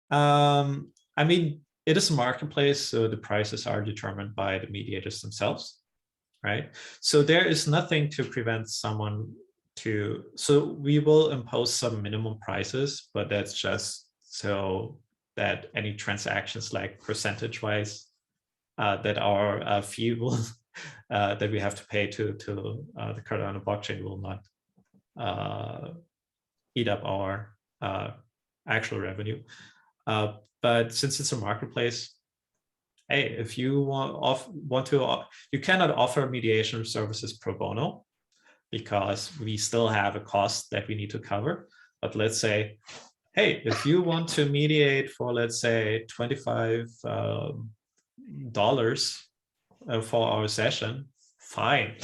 F: I mean, it is a marketplace, so the prices are determined by the mediators themselves, right? So there is nothing to prevent someone to, so we will impose some minimum prices, but that's just so that any transactions like percentage-wise that our fee will, that we have to pay to the Cardano blockchain will not eat up our actual revenue. But since it's a marketplace, hey, if you you cannot offer mediation services pro bono because we still have a cost that we need to cover. But let's say, hey, if you want to mediate for, let's say, $25 a 4-hour session, fine.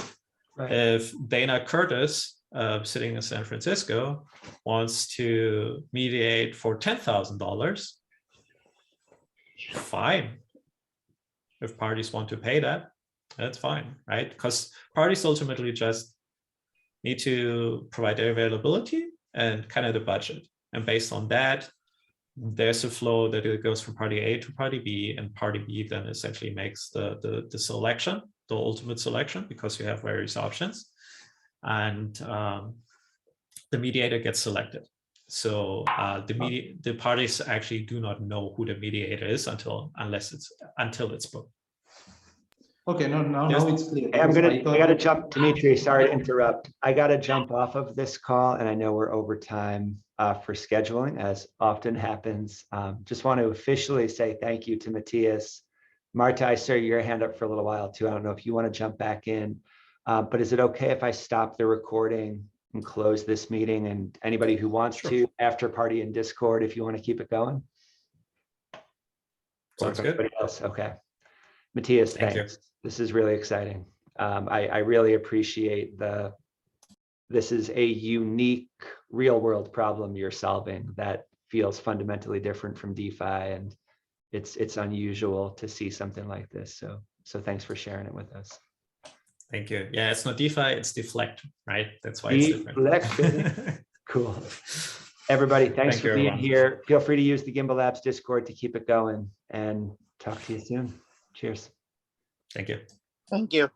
A: Right.
F: If Dana Curtis, sitting in San Francisco, wants to mediate for $10,000, fine. If parties want to pay that, that's fine, right? Because parties ultimately just need to provide their availability and kind of the budget. And based on that, there's a flow that it goes from party A to party B, and party B then essentially makes the selection, the ultimate selection, because you have various options. And the mediator gets selected. So the parties actually do not know who the mediator is until it's booked.
B: Okay, now it's clear.
A: Hey, I gotta jump, Dimitri, sorry to interrupt. I gotta jump off of this call, and I know we're over time for scheduling, as often happens. Just want to officially say thank you to Matthias. Marta, I saw your hand up for a little while too. I don't know if you want to jump back in, but is it okay if I stop the recording and close this meeting? And anybody who wants to, after party in Discord, if you want to keep it going?
F: Sounds good.
A: Everybody else, okay. Matthias,
F: Thank you.
A: thanks. This is really exciting. I really appreciate this is a unique real world problem you're solving that feels fundamentally different from DeFi, and it's unusual to see something like this. So thanks for sharing it with us.
F: Thank you. Yeah, it's not DeFi, it's DeFLECT, right? That's why it's different.
A: DeFLECT. Cool. Everybody, thanks
F: Thank
A: for
F: you,
A: being
F: everyone.
A: here. Feel free to use the Gimbalabs Discord to keep it going, and talk to you soon. Cheers.
F: Thank you.
P: Thank you.